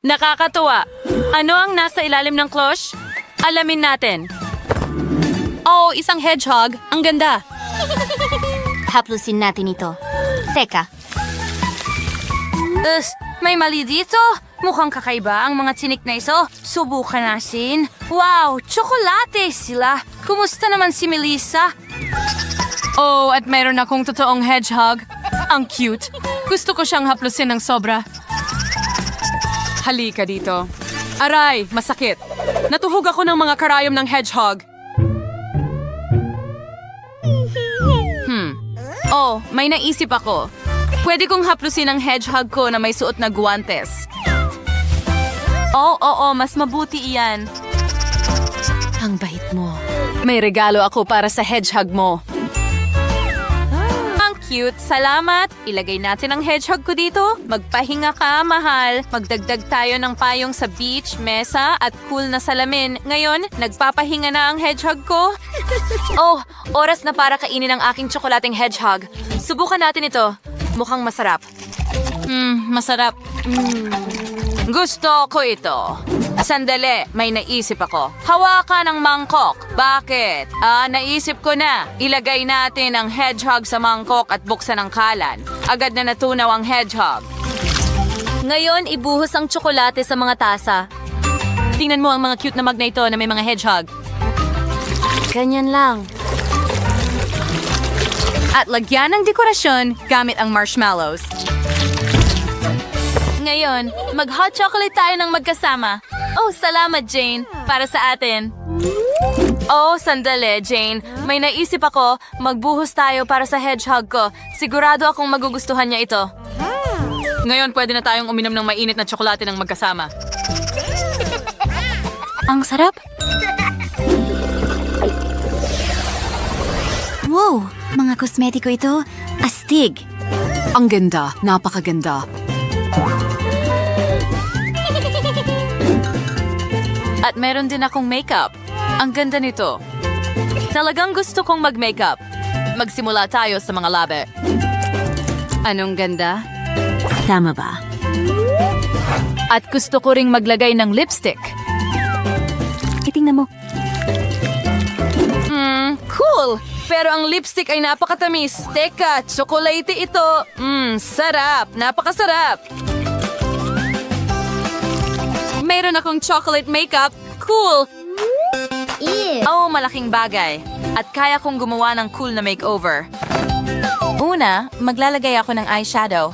Nakakatuwa. Ano ang nasa ilalim ng cloche? Alamin natin. Oh, isang hedgehog. Ang ganda. Haplusin natin ito. Teka, May mali dito. Mukhang kakaiba ang mga tinik na ito. Subukan natin. Wow, tsokolate sila. Kumusta naman si Melissa? Oh, at mayroon akong totoong hedgehog. Ang cute. Gusto ko siyang haplusin ng sobra. Halika dito. Aray, masakit. Natuhog ako ng mga karayom ng hedgehog. Oh, may naisip ako. Pwede kong haplusin ang hedgehog ko na may suot na guwantes. Oo, mas mabuti iyan. Ang bait mo. May regalo ako para sa hedgehog mo. Ang cute, salamat. Ilagay natin ang hedgehog ko dito. Magpahinga ka, mahal. Magdagdag tayo ng payong sa beach, mesa, at cool na salamin. Ngayon, nagpapahinga na ang hedgehog ko. Oh, oras na para kainin ang aking tsokolating hedgehog. Subukan natin ito. Mukhang masarap. Masarap. Gusto ko ito. Sandali, may naisip ako. Hawakan ang mangkok. Bakit? Naisip ko na. Ilagay natin ang hedgehog sa mangkok at buksan ang kalan. Agad na natunaw ang hedgehog. Ngayon, ibuhos ang tsokolate sa mga tasa. Tingnan mo ang mga cute na mug na ito na may mga hedgehog. Ganyan lang. At lagyan ng dekorasyon gamit ang marshmallows. Ngayon, mag-hot chocolate tayo ng magkasama. Oh, salamat, Jane. Para sa atin. Oh, sandali, Jane. May naisip ako, magbuhos tayo para sa hedgehog ko. Sigurado akong magugustuhan niya ito. Ngayon, pwede na tayong uminom ng mainit na tsokolate ng magkasama. Ang sarap. wow, mga kosmetiko ito, astig. Ang ganda. Napakaganda. At meron din akong makeup. Ang ganda nito. Talagang gusto kong mag-makeup. Magsimula tayo sa mga labi. Anong ganda? Tama ba? At gusto ko ring maglagay ng lipstick. Itingnan mo. Cool! Pero ang lipstick ay napakatamis. Teka, tsokolate ito. Sarap. Napakasarap. Mayroon akong chocolate makeup. Cool! Ew. Oh, malaking bagay. At kaya kong gumawa ng cool na makeover. Una, maglalagay ako ng eyeshadow.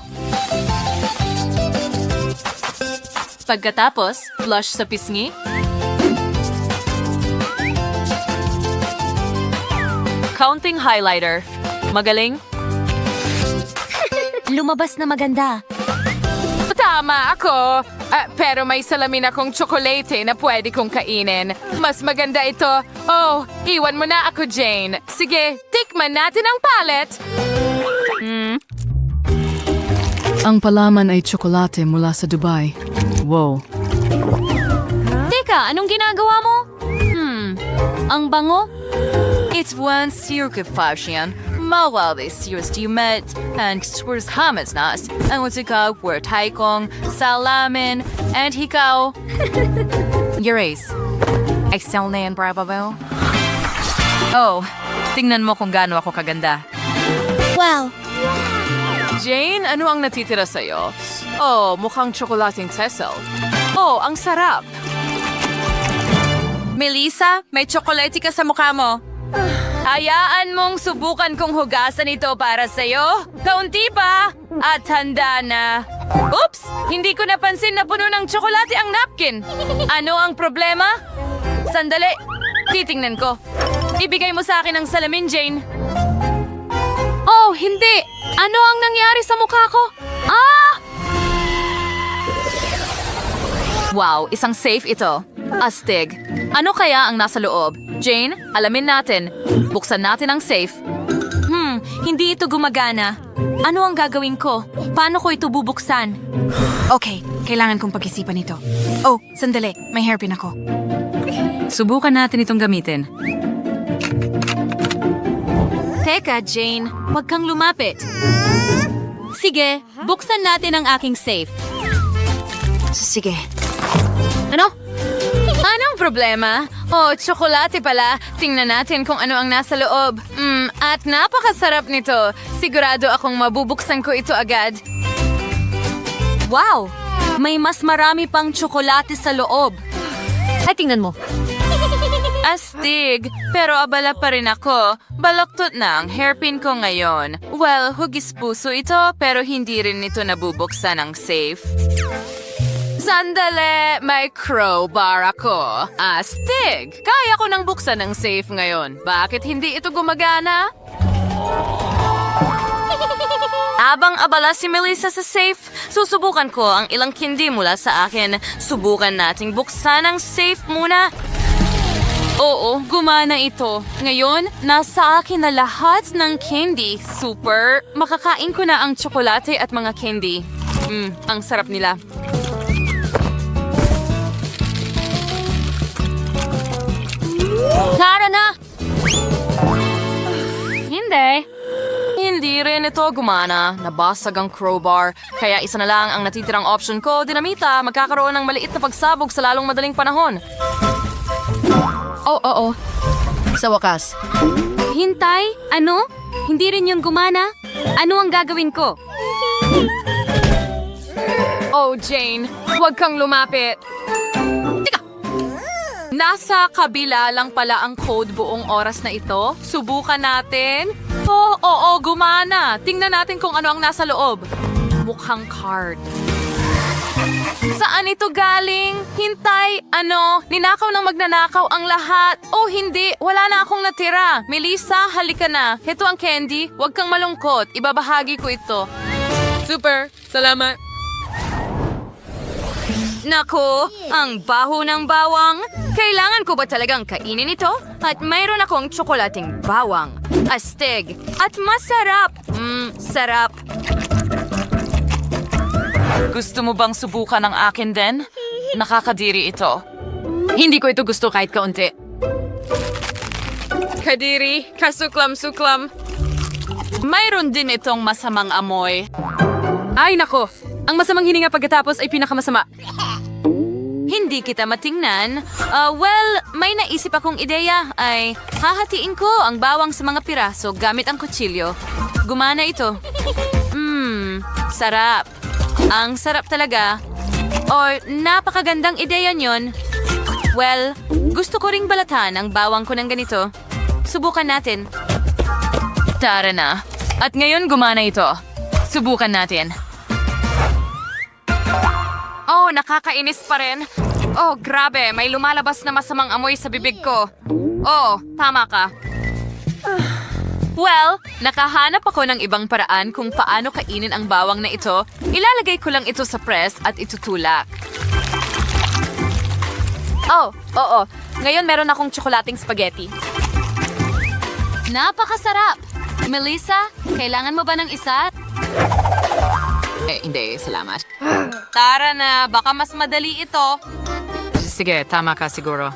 Pagkatapos, blush sa pisngi. Counting highlighter. Magaling? Lumabas na maganda. Tama ako. Pero may salamin akong tsokolate na pwede kong kainin. Mas maganda ito. Oh, iwan mo na ako, Jane. Sige, tikman natin ang palette. Ang palaman ay tsokolate mula sa Dubai. Wow. Teka, anong ginagawa mo? Ang bango? It's one circuit fashion. Mawali serious you met and towards Hamas nas and what's ikaw were taikong salamin and hikaw your ace. Excel na yan, bravo. Oh, tingnan mo kung gaano ako kaganda. Wow, Jane, ano ang natitira sa'yo? Oh, mukhang tsokolating Cecil. Oh, ang sarap. Melissa, may tsokolate ka sa mukha mo. Hayaan mong subukan kong hugasan ito para sa'yo. Kaunti pa. At handa na. Oops! Hindi ko napansin na puno ng tsokolate ang napkin. Ano ang problema? Sandali. Titingnan ko. Ibigay mo sa akin ang salamin, Jane. Oh, hindi! Ano ang nangyari sa mukha ko? Wow, isang safe ito. Astig. Ano kaya ang nasa loob? Jane, alamin natin. Buksan natin ang safe. Hindi ito gumagana. Ano ang gagawin ko? Paano ko ito bubuksan? Okay, kailangan kong pag-isipan ito. Oh, sandali. May hairpin ako. Subukan natin itong gamitin. Teka, Jane. Huwag kang lumapit. Sige, buksan natin ang aking safe. Sige. Ano? Anong problema? Oh, tsokolate pala. Tingnan natin kung ano ang nasa loob. At napakasarap nito. Sigurado akong mabubuksan ko ito agad. Wow! May mas marami pang tsokolate sa loob. Ay, tingnan mo. Astig, pero abala pa rin ako. Balaktot na ang hairpin ko ngayon. Well, hugis puso ito, pero hindi rin ito nabubuksan ng safe. Sandali, may crowbar ako. Astig! Kaya ko nang buksan ng safe ngayon. Bakit hindi ito gumagana? Abang abala si Melissa sa safe, susubukan ko ang ilang candy mula sa akin. Subukan nating buksan ang safe muna. Oo, gumana ito. Ngayon, nasa akin na lahat ng candy. Super! Makakain ko na ang tsokolate at mga candy. Ang sarap nila. Tara na! Hindi. Hindi rin ito gumana. Nabasag ang crowbar. Kaya isa na lang ang natitirang option ko, dinamita. Magkakaroon ng maliit na pagsabog sa lalong madaling panahon. Oo. Sa wakas. Hintay? Ano? Hindi rin yung gumana? Ano ang gagawin ko? Oh, Jane, huwag kang lumapit. Nasa kabila lang pala ang code buong oras na ito. Subukan natin. Oo, gumana. Tingnan natin kung ano ang nasa loob. Mukhang card. Saan ito galing? Hintay, ano? Ninakaw ng magnanakaw ang lahat. Oh, hindi. Wala na akong natira. Melissa, halika na. Ito ang candy. Huwag kang malungkot. Ibabahagi ko ito. Super. Salamat. Nako, ang baho ng bawang. Kailangan ko ba talagang kainin ito? At mayroon akong tsokolating bawang. Astig. At masarap. Sarap. Gusto mo bang subukan ang akin din? Nakakadiri ito. Hindi ko ito gusto kahit kaunti. Kadiri, kasuklam-suklam. Mayroon din itong masamang amoy. Ay nako, ang masamang hininga pagkatapos ay pinakamasama. Hindi kita matingnan. Well, may naisip akong ideya ay hahatiin ko ang bawang sa mga piraso gamit ang kutsilyo. Gumana ito. Sarap. Ang sarap talaga. Or napakagandang ideya nyon. Well, gusto ko ring balatan ang bawang ko ng ganito. Subukan natin. Tara na. At ngayon gumana ito. Subukan natin. Oh, nakakainis pa rin. Oh, grabe. May lumalabas na masamang amoy sa bibig ko. Oh, tama ka. Well, nakahanap ako ng ibang paraan kung paano kainin ang bawang na ito. Ilalagay ko lang ito sa press at itutulak. Oh, oo. Ngayon meron akong tsokolating spaghetti. Napakasarap! Melissa, kailangan mo ba ng isa? Hindi. Salamat. Tara na. Baka mas madali ito. Sige, tama ka siguro.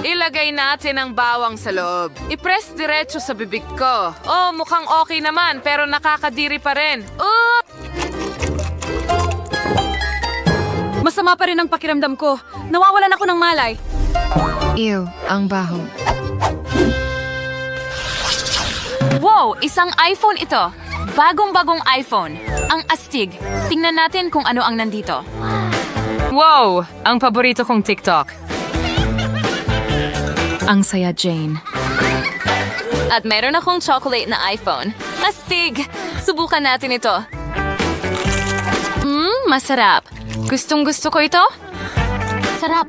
Ilagay natin ang bawang sa loob. I-press diretso sa bibig ko. Oh, mukhang okay naman, pero nakakadiri pa rin. Masama pa rin ang pakiramdam ko. Nawawalan ako ng malay. Ew, ang baho. Wow, isang iPhone ito. Bagong-bagong iPhone. Ang astig. Tingnan natin kung ano ang nandito. Wow! Ang paborito kong TikTok. Ang saya, Jane. At meron akong chocolate na iPhone. Astig! Subukan natin ito. Masarap. Gustong-gusto ko ito. Sarap.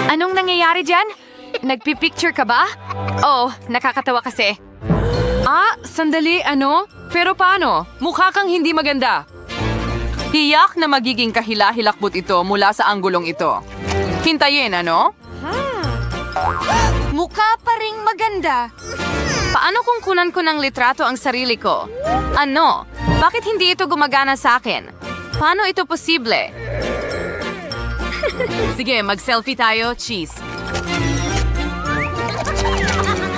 Anong nangyayari dyan? Nagpipicture ka ba? Oh, nakakatawa kasi. Sandali, ano? Pero paano? Mukha kang hindi maganda. Tiyak na magiging kahila-hilakbot ito mula sa anggulong ito. Hintayin, ano? Mukha pa ring maganda. Paano kung kunan ko ng litrato ang sarili ko? Ano? Bakit hindi ito gumagana sa akin? Paano ito posible? Sige, mag-selfie tayo. Cheese.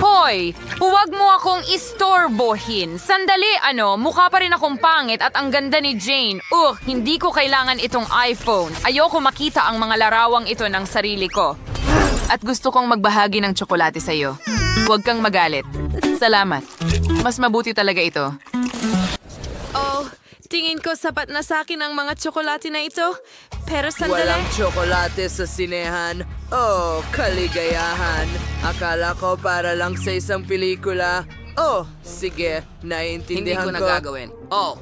Hoy! Huwag mo akong istorbohin. Sandali, mukha pa rin akong pangit at ang ganda ni Jane. Hindi ko kailangan itong iPhone. Ayoko makita ang mga larawang ito ng sarili ko. At gusto kong magbahagi ng tsokolate sa'yo. Huwag kang magalit. Salamat. Mas mabuti talaga ito. Oh, tingin ko sapat na sa akin ang mga tsokolate na ito. Pero sandali. Walang tsokolate sa sinehan. Oh, kaligayahan. Akala ko para lang sa isang pelikula. Oh, sige, naiintindihan ko. gagawin. Oh.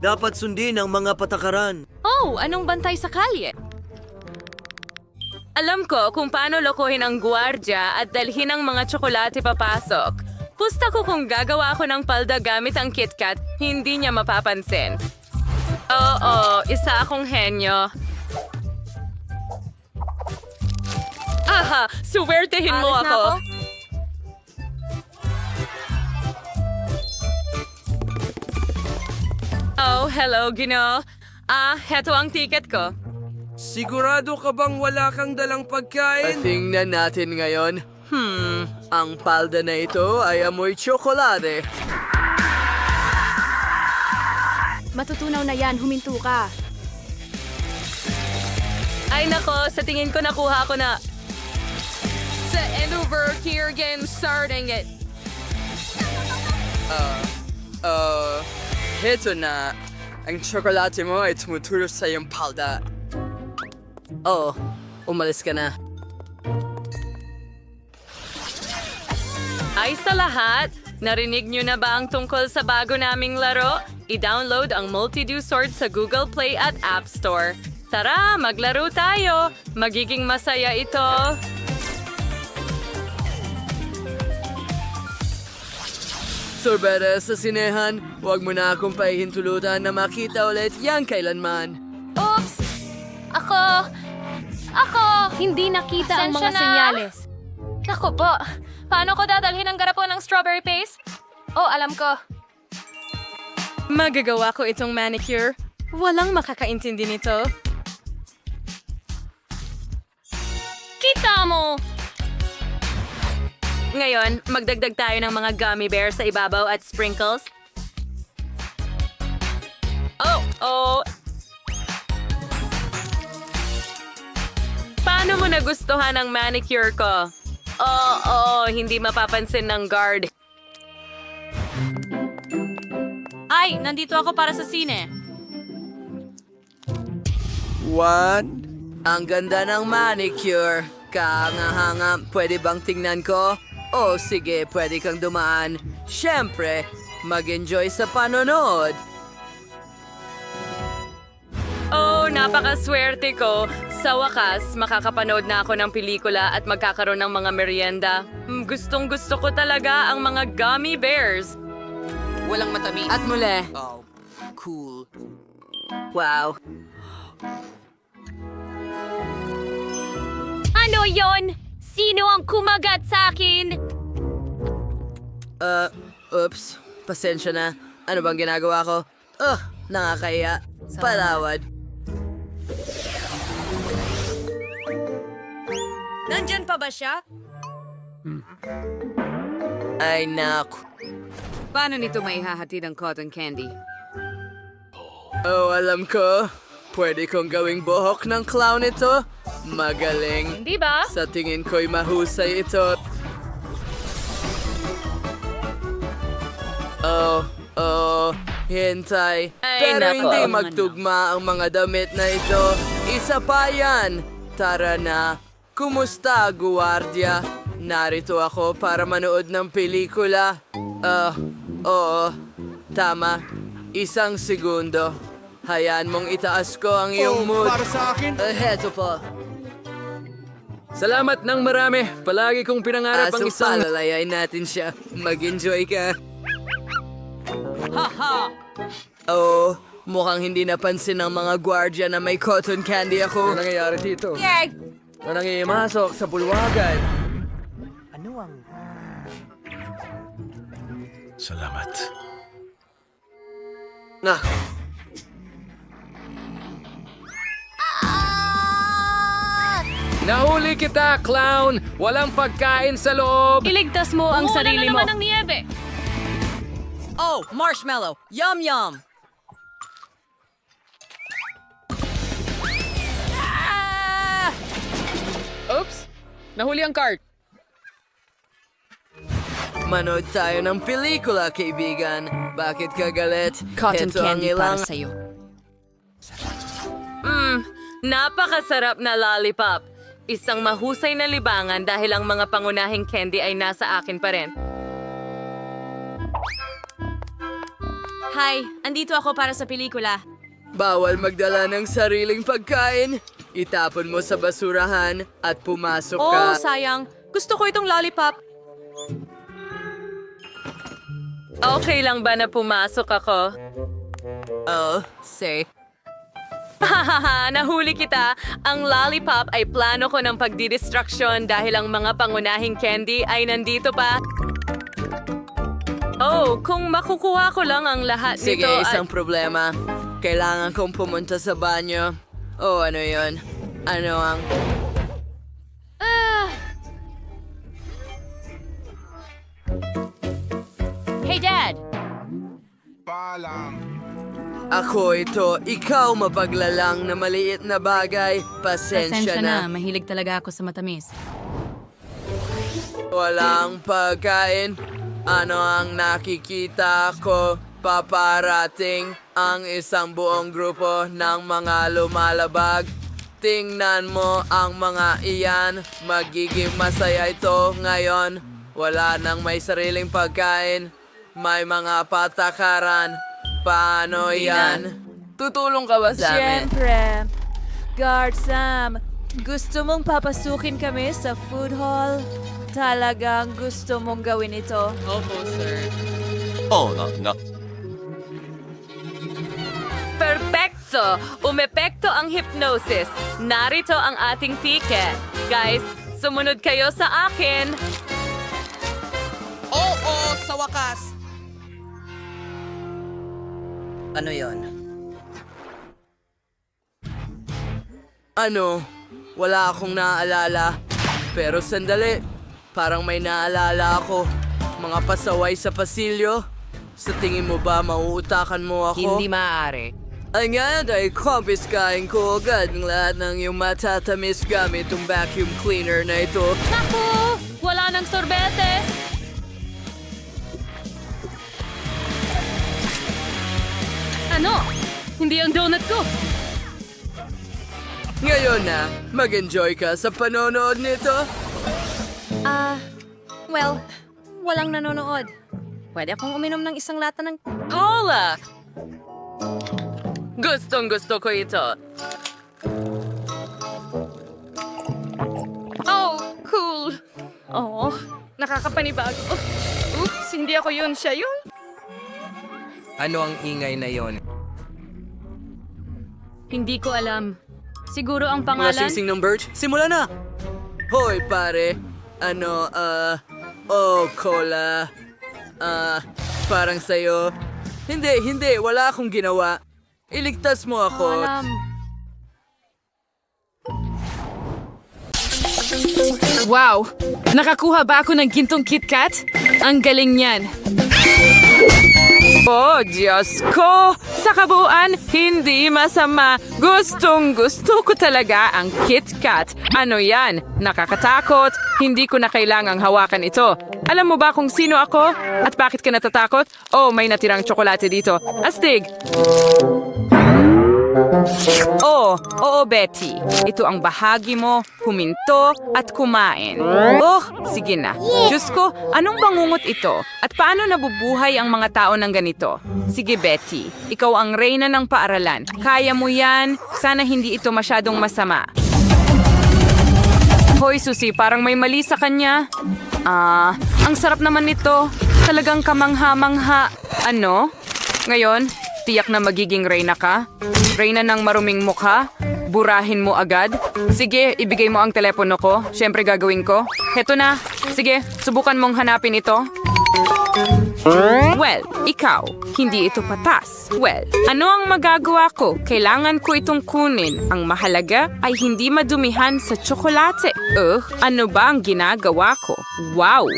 Dapat sundin ang mga patakaran. Oh, anong bantay sa kalye? Alam ko kung paano lokohin ang gwardiya at dalhin ang mga tsokolate papasok. Pusta ko kung gagawa ako ng palda gamit ang KitKat, hindi niya mapapansin. Oo, isa akong henyo. Aha, suwertehin mo ako. Oh, hello, Gino. Heto ang ticket ko. Sigurado ka bang wala kang dalang pagkain? Tingnan natin ngayon. Ang palda na ito ay amoy tsokolate. Matutunaw na yan, huminto ka. Ay nako, sa tingin ko nakuha ko na. Sa Enuver, here again, starting it. Heto na. Ang tsokolate mo ay tumutulo sa iyong palda. Oh, umalis ka na. Ay sa lahat, narinig nyo na ba ang tungkol sa bago naming laro? I-download ang Multi-Do Sword sa Google Play at App Store. Tara, maglaro tayo! Magiging masaya ito! Sorbete sa sinehan, huwag mo na akong pahihintulutan na makita ulit yan kailanman. Oops! Ako! Hindi nakita ang mga senyales. Naku po, paano ko dadalhin ang garapon ng strawberry paste? Oh, alam ko. Magagawa ko itong manicure. Walang makakaintindi nito. Kita mo! Ngayon, magdagdag tayo ng mga gummy bears sa ibabaw at sprinkles. Oh! Paano mo nagustuhan ang manicure ko? Hindi mapapansin ng guard. Ay, nandito ako para sa sine. What? Ang ganda ng manicure. Kahanga-hanga, pwede bang tingnan ko? Oh, sige, pwede kang dumaan. Siyempre, mag-enjoy sa panonood. Oh, napakaswerte ko. Sa wakas, makakapanood na ako ng pelikula at magkakaroon ng mga merienda. Gustong-gusto ko talaga ang mga gummy bears. Walang matamis. At muli. Oh, cool. Wow. Ano yon? Sino ang kumagat sa akin? Oops. Pasensya na. Ano bang ginagawa ko? Nakakaya. Palawad. Nandyan pa ba siya? Ay, naku. Paano nito maihahatid ang cotton candy? Oh, alam ko. Pwede kong gawing buhok ng clown ito. Magaling. Di ba? Sa tingin ko'y mahusay ito. Hintay. Ay, Pero nako. hindi magtugma ang mga damit na ito. Isa pa yan. Tara na. Kumusta, guwardiya? Narito ako para manood ng pelikula. Oo. Tama. 1 segundo. Hayaan mong itaas ko ang iyong mood. Para sa akin? Heto po. Salamat ng marami. Palagi kong pinangarap ang isang... Palalayain natin siya. Mag-enjoy ka. Oh, mukhang hindi napansin ng mga gwardya na may cotton candy ako. Ano nangyayari dito? Na nangimasok sa bulwagan. Salamat. Nahuli kita, clown! Walang pagkain sa loob! Iligtas mo ang sarili mo. ng niebe. Oh, marshmallow! Yum yum! Oops! Nahuli ang cart! Manood tayo ng pelikula, kaibigan. Bakit ka galit? Cotton Heto ang candy para ilang... sa'yo. Napakasarap na lollipop. Isang mahusay na libangan dahil ang mga pangunahing candy ay nasa akin pa rin. Hi, andito ako para sa pelikula. Bawal magdala ng sariling pagkain. Itapon mo sa basurahan at pumasok ka. Oh, sayang. Gusto ko itong lollipop. Okay lang ba na pumasok ako? Oh, say. Hahaha, nahuli kita. Ang lollipop ay plano ko ng pagdidistraksyon dahil ang mga pangunahing candy ay nandito pa. Oh, kung makukuha ko lang ang lahat Sige, nito isang problema. Kailangan kong pumunta sa banyo. Oh, ano yon? Ano ang... Hey, Dad! Ako ito, ikaw mapaglalang na maliit na bagay. Pasensya na. Mahilig talaga ako sa matamis. Walang pagkain. Ano ang nakikita ko? Paparating ang isang buong grupo ng mga lumalabag. Tingnan mo ang mga iyan. Magiging masaya ito ngayon. Wala nang may sariling pagkain. May mga patakaran. Paano yan? Tutulong ka ba sa amin? Siyempre. Guard Sam, gusto mong papasukin kami sa food hall? Talagang gusto mong gawin ito? Perfecto! Umepekto ang hypnosis. Narito ang ating ticket. Guys, sumunod kayo sa akin. Oo, sa wakas. Ano yon? Ano? Wala akong naaalala. Pero sandali, parang may naalala ako. Mga pasaway sa pasilyo. Sa tingin mo ba mauutakan mo ako? Hindi maaari. Ay nga, ay kumpiskahin ko agad ng lahat ng iyong matatamis gamit yung vacuum cleaner na ito. Naku! Wala nang sorbetes! Ano? Hindi ang donut ko! Ngayon na, mag-enjoy ka sa panonood nito. Well, walang nanonood. Pwede akong uminom ng isang lata ng... Cola! Gustong gusto ko ito. Oh, cool. Oh, nakakapanibago. Oops, hindi ako yun. Siya yun. Ano ang ingay na yon? Hindi ko alam. Siguro ang Mga pangalan? sising ng Birch, simula na! Hoy, pare. Cola. Parang sa'yo. Hindi, wala akong ginawa. Iligtas mo ako. Wow! Nakakuha ba ako ng gintong KitKat? Ang galing niyan. Oh, Diyos ko! Sa kabuuan, hindi masama. Gustong gusto ko talaga ang KitKat. Ano yan? Nakakatakot. Hindi ko na kailangang hawakan ito. Alam mo ba kung sino ako? At bakit ka natatakot? Oh, may natirang tsokolate dito. Astig! Oh, oo Betty. Ito ang bahagi mo, huminto at kumain. Oh, sige na. Diyos ko, anong bangungot ito? At paano nabubuhay ang mga tao ng ganito? Sige Betty, ikaw ang reyna ng paaralan. Kaya mo yan. Sana hindi ito masyadong masama. Hoy Susie, parang may mali sa kanya. Ang sarap naman nito. Talagang kamangha-mangha. Ano? Ngayon, tiyak na magiging reyna ka? Reyna ng maruming mukha? Burahin mo agad? Sige, ibigay mo ang telepono ko. Siyempre gagawin ko. Heto na. Sige, subukan mong hanapin ito. Well, ikaw, hindi ito patas. Well, ano ang magagawa ko? Kailangan ko itong kunin. Ang mahalaga ay hindi madumihan sa tsokolate. Ano ba ang ginagawa ko? Wow!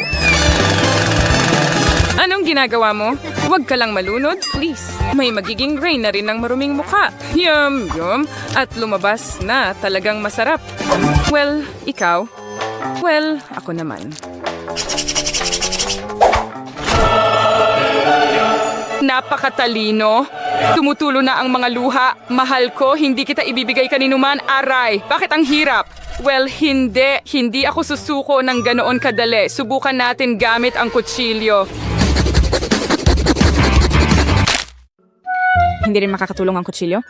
Anong ginagawa mo? Huwag ka lang malunod, please. May magiging gray na rin ng maruming mukha. Yum, yum. At lumabas na talagang masarap. Well, ikaw? Well, ako naman. Napakatalino. Tumutulo na ang mga luha. Mahal ko, hindi kita ibibigay kaninuman. Aray, bakit ang hirap? Well, hindi. Hindi ako susuko ng ganoon kadali. Subukan natin gamit ang kutsilyo. Hindi rin makakatulong ang kutsilyo?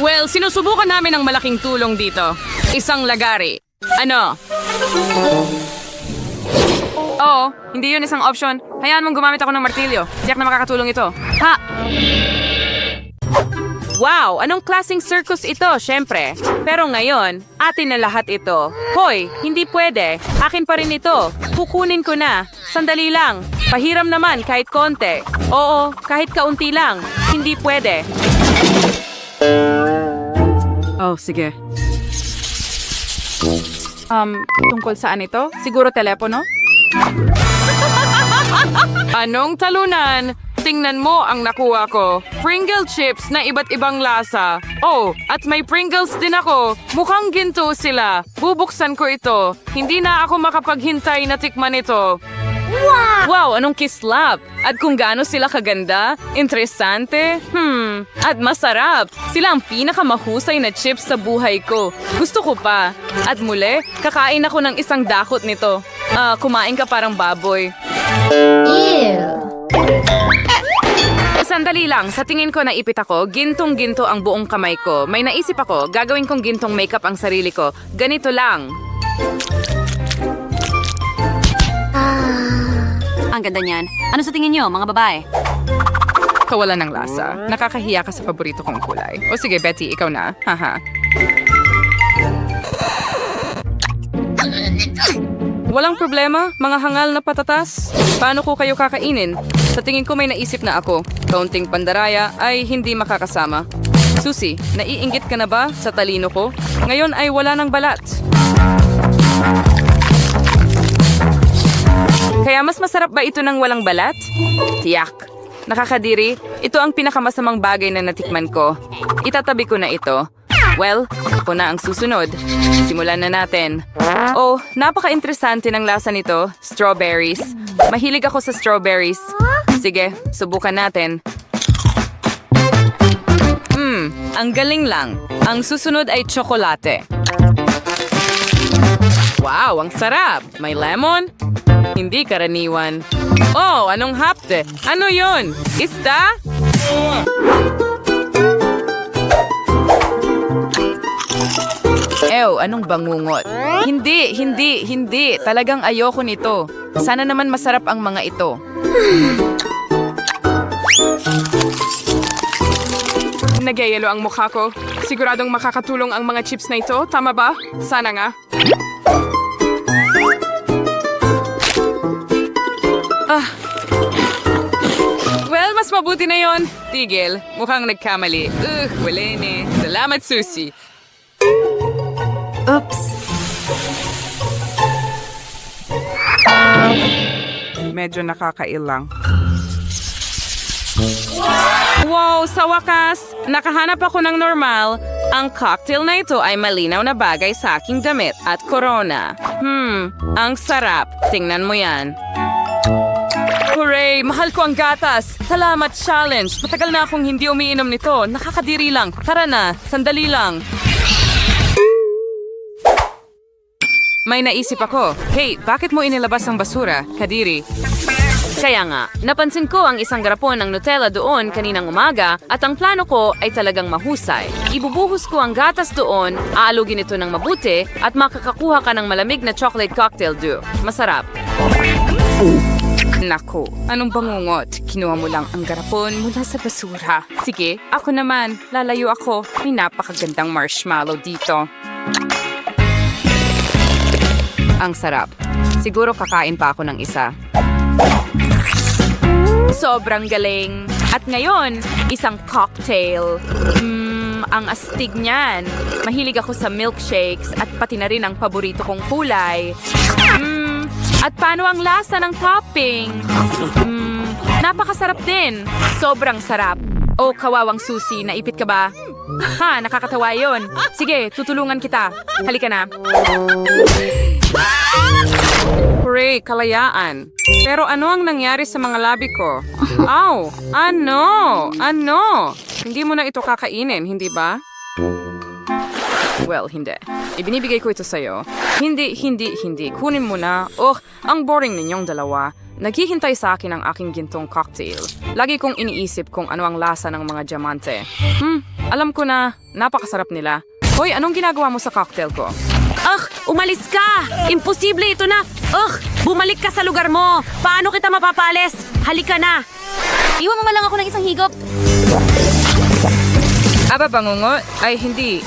Well, sinusubukan namin ang malaking tulong dito. Isang lagari. Ano? Oo, hindi yun isang option. Hayaan mong gumamit ako ng martilyo. Tiyak na makakatulong ito. Ha! Wow! Anong klaseng circus ito, syempre. Pero ngayon, atin na lahat ito. Hoy, hindi pwede. Akin pa rin ito. Kukunin ko na. Sandali lang. Pahiram naman kahit konti. Oo, kahit kaunti lang. Hindi pwede. Oh, sige. Tungkol saan ito? Siguro telepono? Anong talunan? Tingnan mo ang nakuha ko. Pringle chips na iba't ibang lasa. Oh, at may Pringles din ako. Mukhang ginto sila. Bubuksan ko ito. Hindi na ako makapaghintay na tikman ito. Wow, anong kislap! At kung gaano sila kaganda, interesante, at masarap. Sila ang pinakamahusay na chips sa buhay ko. Gusto ko pa. At muli, kakain ako ng isang dakot nito. Kumain ka parang baboy. Sandali lang, sa tingin ko naipit ako, gintong-ginto ang buong kamay ko. May naisip ako, gagawin kong gintong makeup ang sarili ko. Ganito lang. Ang ganda niyan. Ano sa tingin niyo, mga babae? Kawalan ng lasa. Nakakahiya ka sa paborito kong kulay. O sige, Betty, ikaw na. Haha. Walang problema, mga hangal na patatas. Paano ko kayo kakainin? Sa tingin ko may naisip na ako. Kaunting pandaraya ay hindi makakasama. Susie, naiinggit ka na ba sa talino ko? Ngayon ay wala ng balat. Kaya mas masarap ba ito ng walang balat? Tiyak. Nakakadiri, ito ang pinakamasamang bagay na natikman ko. Itatabi ko na ito. Well, ako na ang susunod. Simulan na natin. Oh, napaka-interesante ng lasa nito. Strawberries. Mahilig ako sa strawberries. Sige, subukan natin. Ang galing lang. Ang susunod ay tsokolate. Wow, ang sarap. May lemon? Hindi karaniwan. Oh, anong hapde? Ano yon? Isda? Anong bangungot? Hindi. Talagang ayoko nito. Sana naman masarap ang mga ito. Nagyayelo ang mukha ko. Siguradong makakatulong ang mga chips na ito. Tama ba? Sana nga. Well, mas mabuti na yon. Tigil. Mukhang nagkamali. Wala ni. Salamat, Susie. Oops. Medyo nakakailang. Wow, sa wakas, nakahanap ako ng normal. Ang cocktail na ito ay malinaw na bagay sa aking damit at corona. Ang sarap. Tingnan mo yan. Hooray! Mahal ko ang gatas! Salamat, challenge! Matagal na akong hindi umiinom nito. Nakakadiri lang. Tara na, sandali lang. May naisip ako. Hey, bakit mo inilabas ang basura, Kadiri? Kaya nga, napansin ko ang isang garapon ng Nutella doon kaninang umaga at ang plano ko ay talagang mahusay. Ibubuhos ko ang gatas doon, aalugin ito ng mabuti at makakakuha ka ng malamig na chocolate cocktail dew. Masarap. Naku, anong bangungot? Kinuha mo lang ang garapon mula sa basura. Sige, ako naman. Lalayo ako. May napakagandang marshmallow dito. Ang sarap. Siguro kakain pa ako ng isa. Sobrang galing. At ngayon, isang cocktail. Ang astig niyan. Mahilig ako sa milkshakes at pati na rin ang paborito kong kulay. At paano ang lasa ng topping? Napakasarap din. Sobrang sarap. Oh, kawawang susi, naipit ka ba? Ha, nakakatawa yon. Sige, tutulungan kita. Halika na. Hooray, kalayaan. Pero ano ang nangyari sa mga labi ko? Aw, ano? Hindi mo na ito kakainin, hindi ba? Well, hindi. Ibinibigay ko ito sa'yo. Hindi. Kunin mo na. Oh, ang boring ninyong dalawa. Naghihintay sa akin ang aking gintong cocktail. Lagi kong iniisip kung ano ang lasa ng mga diamante. Alam ko na, napakasarap nila. Hoy, anong ginagawa mo sa cocktail ko? Umalis ka! Imposible ito na! Bumalik ka sa lugar mo! Paano kita mapapalis? Halika na! Iwan mo man lang ako ng isang higop. Aba, bangungot? Ay, hindi.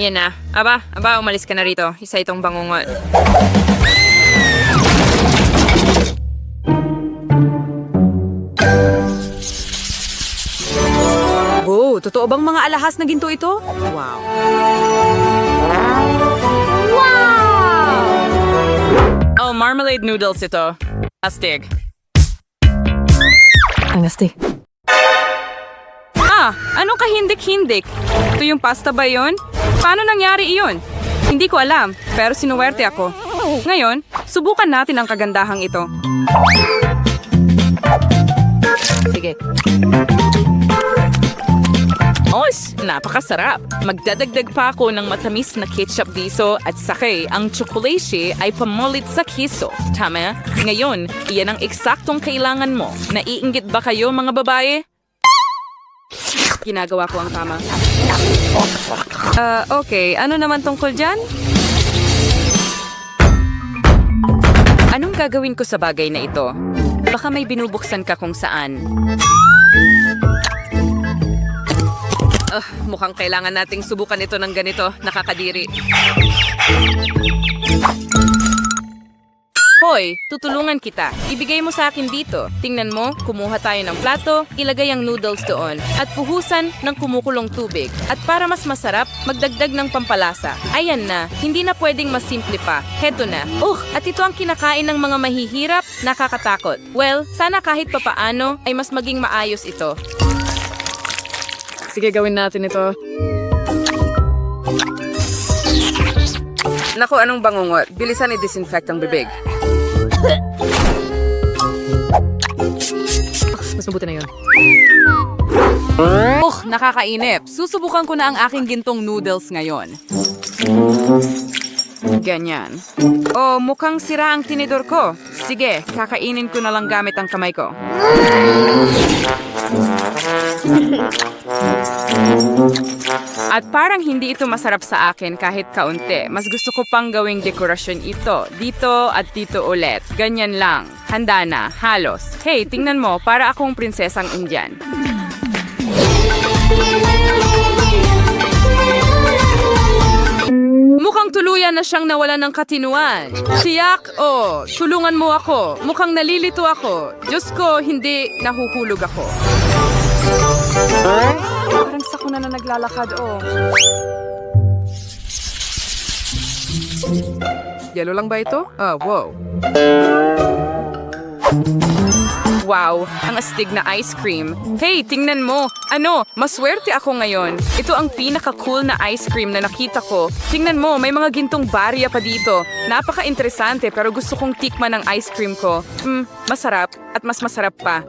Yan na. Aba, umalis ka na rito. Isa itong bangungot. Wow, totoo bang mga alahas na ginto ito? Wow. Oh, marmalade noodles ito. Astig. Ang astig. Anong kahindik-hindik? Ito yung pasta ba yun? Paano nangyari iyon? Hindi ko alam, pero sinuwerte ako. Ngayon, subukan natin ang kagandahang ito. Sige. Napakasarap. Magdadagdag pa ako ng matamis na ketchup dito at sakay ang tsokolate ay pamulit sa kiso. Tama? Ngayon, iyan ang eksaktong kailangan mo. Naiinggit ba kayo mga babae? Ginagawa ko ang tama. Okay. Ano naman tungkol dyan? Anong gagawin ko sa bagay na ito? Baka may binubuksan ka kung saan. Mukhang kailangan nating subukan ito ng ganito. Nakakadiri. Hoy, tutulungan kita. Ibigay mo sa akin dito. Tingnan mo, kumuha tayo ng plato, ilagay ang noodles doon, at puhusan ng kumukulong tubig. At para mas masarap, magdagdag ng pampalasa. Ayan na, hindi na pwedeng mas simple pa. Heto na. At ito ang kinakain ng mga mahihirap, nakakatakot. Well, sana kahit papaano ay mas maging maayos ito. Sige, gawin natin ito. Naku, anong bangungot? Bilisan i-disinfect ang bibig. Mas mabuti na yun. Nakakainip. Susubukan ko na ang aking gintong noodles ngayon. Ganyan. Mukhang sira ang tinidor ko. Sige, kakainin ko na lang gamit ang kamay ko. At parang hindi ito masarap sa akin kahit kaunti. Mas gusto ko pang gawing dekorasyon ito. Dito at dito ulit. Ganyan lang. Handa na. Halos. Hey, tingnan mo. Para akong prinsesang Indian. Mukhang tuluyan na siyang nawalan ng katinuan. Tiyak, tulungan mo ako. Mukhang nalilito ako. Diyos ko, hindi nahuhulog ako. Parang sakuna na naglalakad, Yelo lang ba ito? Wow. Wow, ang astig na ice cream. Hey, tingnan mo. Maswerte ako ngayon. Ito ang pinaka-cool na ice cream na nakita ko. Tingnan mo, may mga gintong barya pa dito. Napaka-interesante pero gusto kong tikman ang ice cream ko. Masarap at mas masarap pa.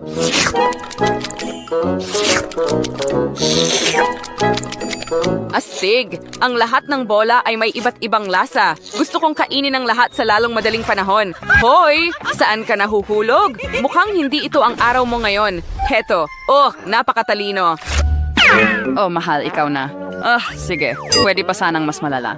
Astig! Ang lahat ng bola ay may iba't ibang lasa. Gusto kong kainin ang lahat sa lalong madaling panahon. Hoy! Saan ka nahuhulog? Mukhang hindi ito ang araw mo ngayon. Heto. Napakatalino. Mahal, ikaw na. Sige. Pwede pa sanang mas malala.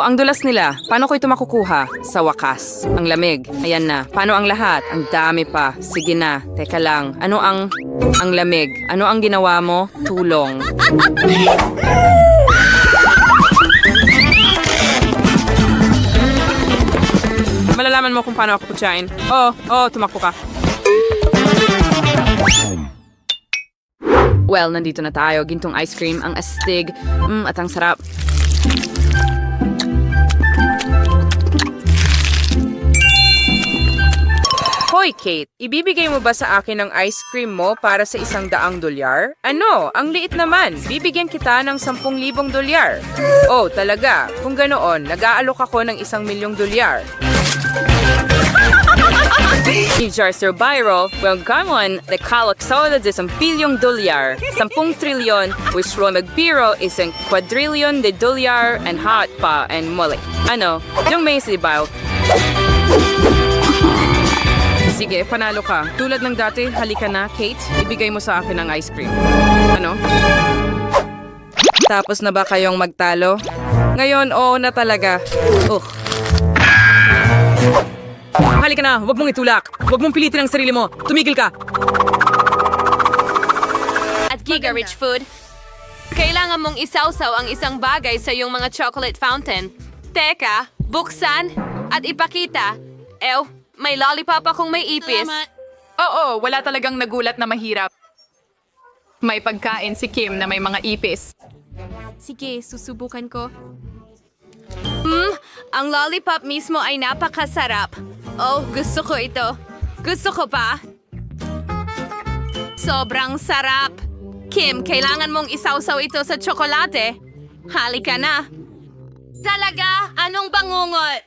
Ang dulas nila. Paano ko ito makukuha? Sa wakas. Ang lamig. Ayan na. Paano ang lahat? Ang dami pa. Sige na. Teka lang. Ano ang lamig? Ano ang ginawa mo? Tulong. Malaman mo kung paano ako kutsain. Tumakbo ka. Well, nandito na tayo. Gintong ice cream, ang astig, at ang sarap. Hoy, Kate, ibibigay mo ba sa akin ang ice cream mo para sa $100? Ano? Ang liit naman. Bibigyan kita ng $10,000. Oh, talaga. Kung ganoon, nag-aalok ako ng $1,000,000. Sir Byro, well, gamon, nakalaksaw na $10,000,000. $10,000,000,000, which will magbiro isang $1,000,000,000 and hot pa and muli. Ano? Yung may sibaw. Sige, panalo ka. Tulad ng dati, halika na, Kate. Ibigay mo sa akin ang ice cream. Ano? Tapos na ba kayong magtalo? Ngayon, oo na talaga. Halika na, huwag mong itulak. Huwag mong pilitin ang sarili mo. Tumigil ka. At Giga Rich Food, kailangan mong isawsaw ang isang bagay sa iyong mga chocolate fountain. Teka, buksan at ipakita. May lollipop akong may ipis. Oo, wala talagang nagulat na mahirap. May pagkain si Kim na may mga ipis. Sige, susubukan ko. Ang lollipop mismo ay napakasarap. Oh, gusto ko ito. Gusto ko pa. Sobrang sarap. Kim, kailangan mong isawsaw ito sa tsokolate. Halika na. Talaga? Anong bangungot?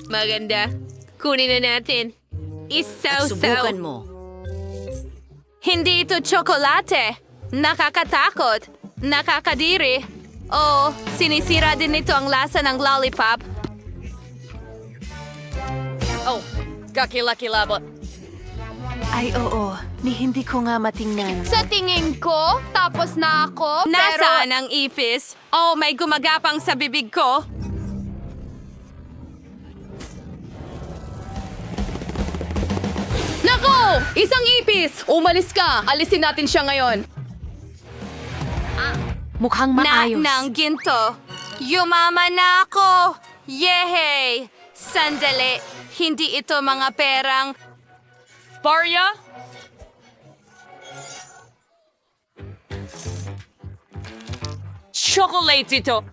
Maganda. Kunin na natin. Isawsaw. mo. Hindi ito tsokolate. Nakakatakot. Nakakadiri. Oh, sinisira din nito ang lasa ng lollipop. Oh, kakilakilabot. Ay oo, hindi ko nga matingnan. Sa tingin ko, tapos na ako, Nasaan ang ipis? Oh, may gumagapang sa bibig ko. Nako! Isang ipis! Umalis ka! Alisin natin siya ngayon. Mukhang maayos. Ng ginto. Yumaman na ako! Yehey! Sandali, hindi ito mga perang... Barya? Chocolate ito!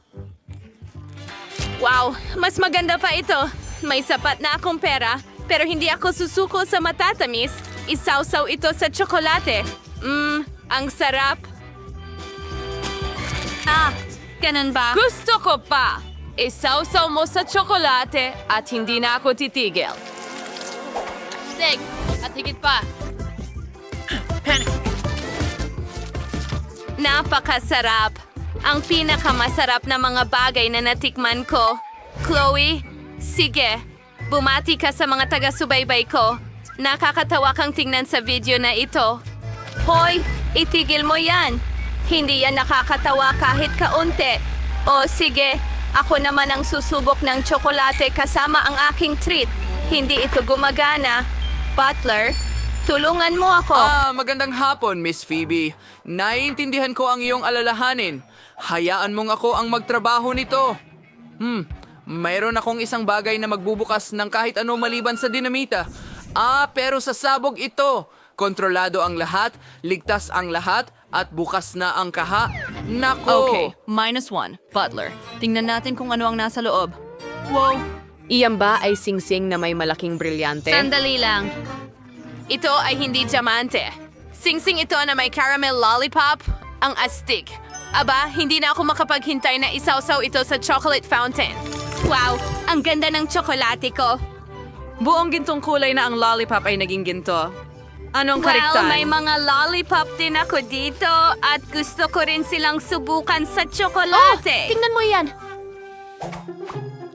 Wow, mas maganda pa ito. May sapat na akong pera, pero hindi ako susuko sa matatamis. Isawsaw ito sa tsokolate. Ang sarap. Ganun ba? Gusto ko pa! Isawsaw mo sa tsokolate at hindi na ako titigil. Sig, at higit pa. Napakasarap. Ang pinakamasarap na mga bagay na natikman ko. Chloe, sige, bumati ka sa mga taga-subaybay ko. Nakakatawa kang tingnan sa video na ito. Hoy, itigil mo yan. Hindi yan nakakatawa kahit kaunti. O sige, ako naman ang susubok ng tsokolate kasama ang aking treat. Hindi ito gumagana. Butler, tulungan mo ako. Magandang hapon, Miss Phoebe. Naiintindihan ko ang iyong alalahanin. Hayaan mong ako ang magtrabaho nito. Mayroon akong isang bagay na magbubukas ng kahit ano maliban sa dinamita. Pero sa sabog ito. Kontrolado ang lahat, ligtas ang lahat, at bukas na ang kaha. Nako! Okay, -1. Butler, tingnan natin kung ano ang nasa loob. Wow. Iyan ba ay singsing na may malaking brilyante? Sandali lang. Ito ay hindi diamante. Singsing ito na may caramel lollipop, ang astig. Aba, hindi na ako makapaghintay na isawsaw ito sa chocolate fountain. Wow, ang ganda ng tsokolate ko. Buong gintong kulay na ang lollipop ay naging ginto. Anong Well, kariktan? may mga lollipop din ako dito at gusto ko rin silang subukan sa tsokolate. Tingnan mo yan.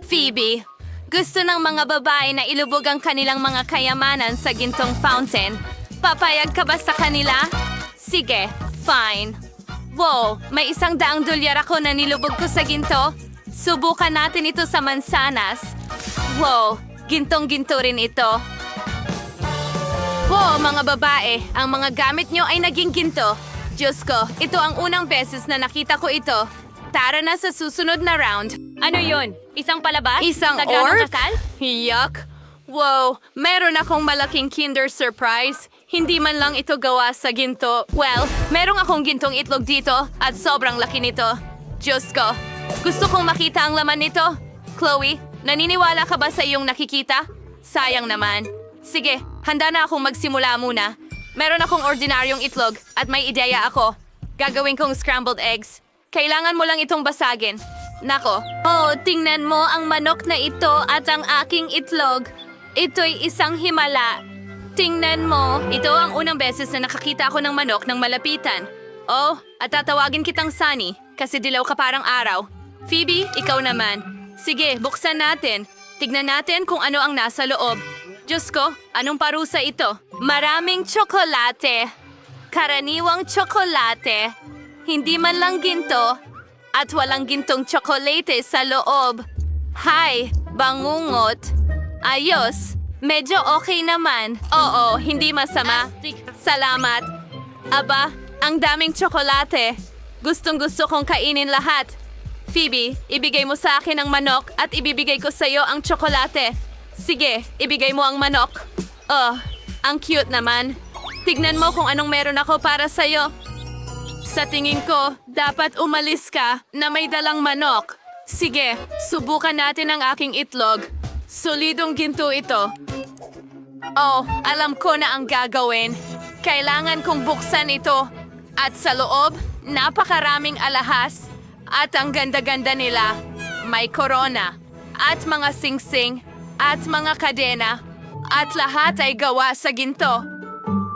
Phoebe, gusto ng mga babae na ilubog ang kanilang mga kayamanan sa gintong fountain. Papayag ka ba sa kanila? Sige, fine. Wow, may $100 ako na nilubog ko sa ginto. Subukan natin ito sa mansanas. Wow, gintong-ginto rin ito. Wow, mga babae, ang mga gamit nyo ay naging ginto. Diyos ko, ito ang unang beses na nakita ko ito. Tara na sa susunod na round. Ano yun? Isang palabas? Isang Sagradong orc? kasal? Yuck! Wow, meron akong malaking Kinder Surprise. Hindi man lang ito gawa sa ginto. Well, meron akong gintong itlog dito at sobrang laki nito. Diyos ko, gusto kong makita ang laman nito. Chloe, naniniwala ka ba sa iyong nakikita? Sayang naman. Sige, handa na akong magsimula muna. Meron akong ordinaryong itlog at may ideya ako. Gagawin kong scrambled eggs. Kailangan mo lang itong basagin. Nako. Oh, tingnan mo ang manok na ito at ang aking itlog. Ito'y isang himala. Tingnan mo. Ito ang unang beses na nakakita ako ng manok ng malapitan. Oh, at tatawagin kitang Sunny kasi dilaw ka parang araw. Phoebe, ikaw naman. Sige, buksan natin. Tignan natin kung ano ang nasa loob. Diyos ko, anong parusa ito? Maraming tsokolate. Karaniwang tsokolate. Hindi man lang ginto. At walang gintong tsokolate sa loob. Hay, bangungot. Ayos. Medyo okay naman. Oo, hindi masama. Salamat. Aba, ang daming tsokolate. Gustong-gusto kong kainin lahat. Phoebe, ibigay mo sa akin ang manok at ibibigay ko sa iyo ang tsokolate. Sige, ibigay mo ang manok. Oh, ang cute naman. Tignan mo kung anong meron ako para sa iyo. Sa tingin ko, dapat umalis ka na may dalang manok. Sige, subukan natin ang aking itlog. Solidong ginto ito. Oh, alam ko na ang gagawin. Kailangan kong buksan ito. At sa loob, napakaraming alahas. At ang ganda-ganda nila. May korona. At mga singsing. At mga kadena. At lahat ay gawa sa ginto.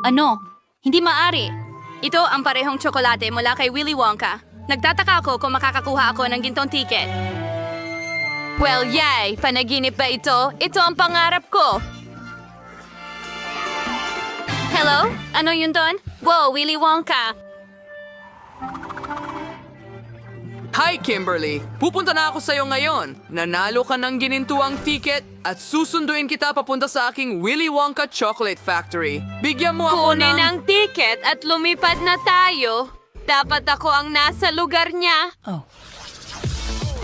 Ano? Hindi maari. Ito ang parehong tsokolate mula kay Willy Wonka. Nagtataka ako kung makakakuha ako ng gintong ticket. Well, yay! Panaginip ba ito? Ito ang pangarap ko. Hello? Ano yun doon? Wow, Willy Wonka. Hi, Kimberly! Pupunta na ako sa'yo ngayon. Nanalo ka ng ginintuang ticket at susunduin kita papunta sa aking Willy Wonka Chocolate Factory. Bigyan mo ako Kunin ng... ang ticket at lumipad na tayo. Dapat ako ang nasa lugar niya.